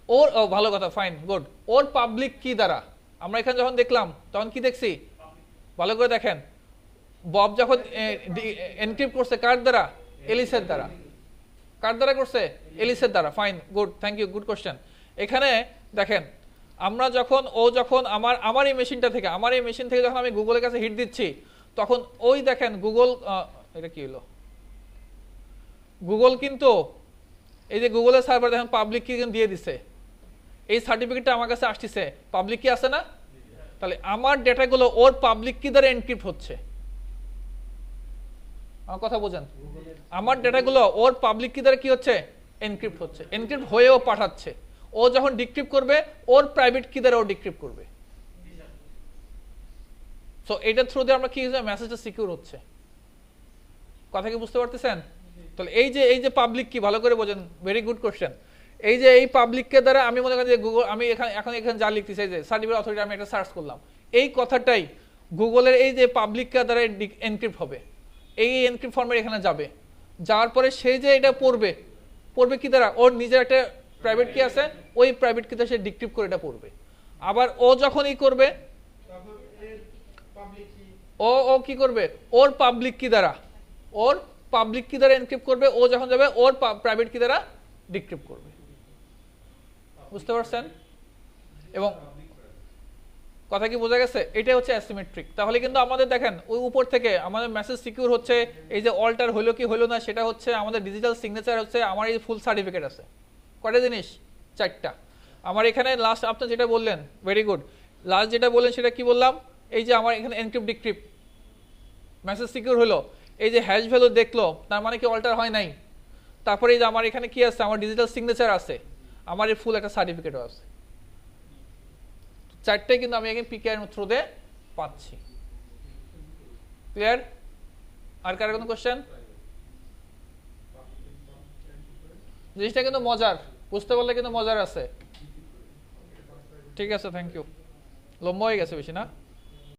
ওর ভালো কথা ফাইন গুড ওর পাবলিক কি দ্বারা আমরা এখানে যখন দেখলাম তখন কি দেখছি ভালো করে দেখেন বব যখন এনক্রিপ্ট করছে কার দ্বারা এলিসের দ্বারা কার দ্বারা করছে এলিসের দ্বারা fine good thank you good question এখানে দেখেন আমরা যখন আমার এই মেশিনটা থেকে আমার এই মেশিন থেকে যখন আমি গুগলের কাছে হিট দিচ্ছি তখন ওই দেখেন গুগল এটা কি হলো গুগল কিন্তু এই যে গুগলের সার্ভার দেখেন পাবলিক কি দিয়ে দিছে এই সার্টিফিকেটটা আমার কাছে আসছে পাবলিক কি আছে না তাহলে আমার ডেটাগুলো ওর পাবলিক কি দ্বারা এনক্রিপ্ট হচ্ছে আমার কথা বোঝেন আমার ডেটাগুলো ওর পাবলিক কি দ্বারা কি হচ্ছে এনক্রিপ্ট হচ্ছে এনক্রিপ্ট হয়েও পাঠাচ্ছে ও যখন ডিক্রিপ্ট করবে ওর প্রাইভেট কি দ্বারা ও ডিক্রিপ্ট করবে সো এটা থ্রু দিয়ে আমরা কি মেসেজটা সিকিউর হচ্ছে কথা কি বুঝতে পারতেছেন তাহলে এই যে পাবলিক কি ভালো করে বোঝেন ভেরি গুড কোশ্চেন এই যে এই পাবলিককে দ্বারা আমি মনে করি যে গুগল আমি এখন যা লিখতেছি যে সার্টিফিকেট অথরিটি আমি একটা সার্চ করলাম এই কথাটাই গুগলের এই যে পাবলিককে দ্বারা এনক্রিপ্ট হবে এই এনক্রিপ্ট ফরম্যাট এখানে যাবে যাওয়ার পরে সে যে এটা পড়বে কি দ্বারা ওর নিজের একটা প্রাইভেট কি আছে ওই প্রাইভেট কিটা সে ডিক্রিপ্ট করে এটা পড়বে আবার ও যখন করবে ও কি করবে ওর পাবলিক কি দ্বারা এনক্রিপ্ট করবে ও যখন যাবে ওর প্রাইভেট কি দ্বারা ডিক্রিপ্ট করবে বুঝতে পারছেন এবং কথা কি বোঝা গেছে এটা হচ্ছে অ্যাসিমেট্রিক তাহলে কিন্তু আমাদের দেখেন ওই উপর থেকে আমাদের মেসেজ সিকিউর হচ্ছে এই যে অল্টার হলো কি হলো না সেটা হচ্ছে আমাদের ডিজিটাল সিগনেচার হচ্ছে আমার এই ফুল সার্টিফিকেট আছে কয়টা জিনিস চারটা আমার এখানে লাস্ট আপনি যেটা বললেন ভেরি গুড লাস্ট যেটা বললেন সেটা কি বললাম এই যে আমার এখানে এনক্রিপ্ট ডিক্রিপ্ট মেসেজ সিকিউর হলো এই যে হ্যাশ ভ্যালু দেখলো তার মানে কি অল্টার হয় নাই তারপরে এই যে আমার এখানে কি আছে আমার ডিজিটাল সিগনেচার আছে আমার এই ফুল একটা সার্টিফিকেটও আছে চারটাই কিন্তু আমি এখানে পিকেআর থ্রুতে পাচ্ছি ক্লিয়ার আর কার কোনো কোশ্চেন জিনিসটা কিন্তু মজার বুঝতে পারলে কিন্তু মজার আছে ঠিক আছে থ্যাংক ইউ লম্বা হয়ে গেছে বেশি না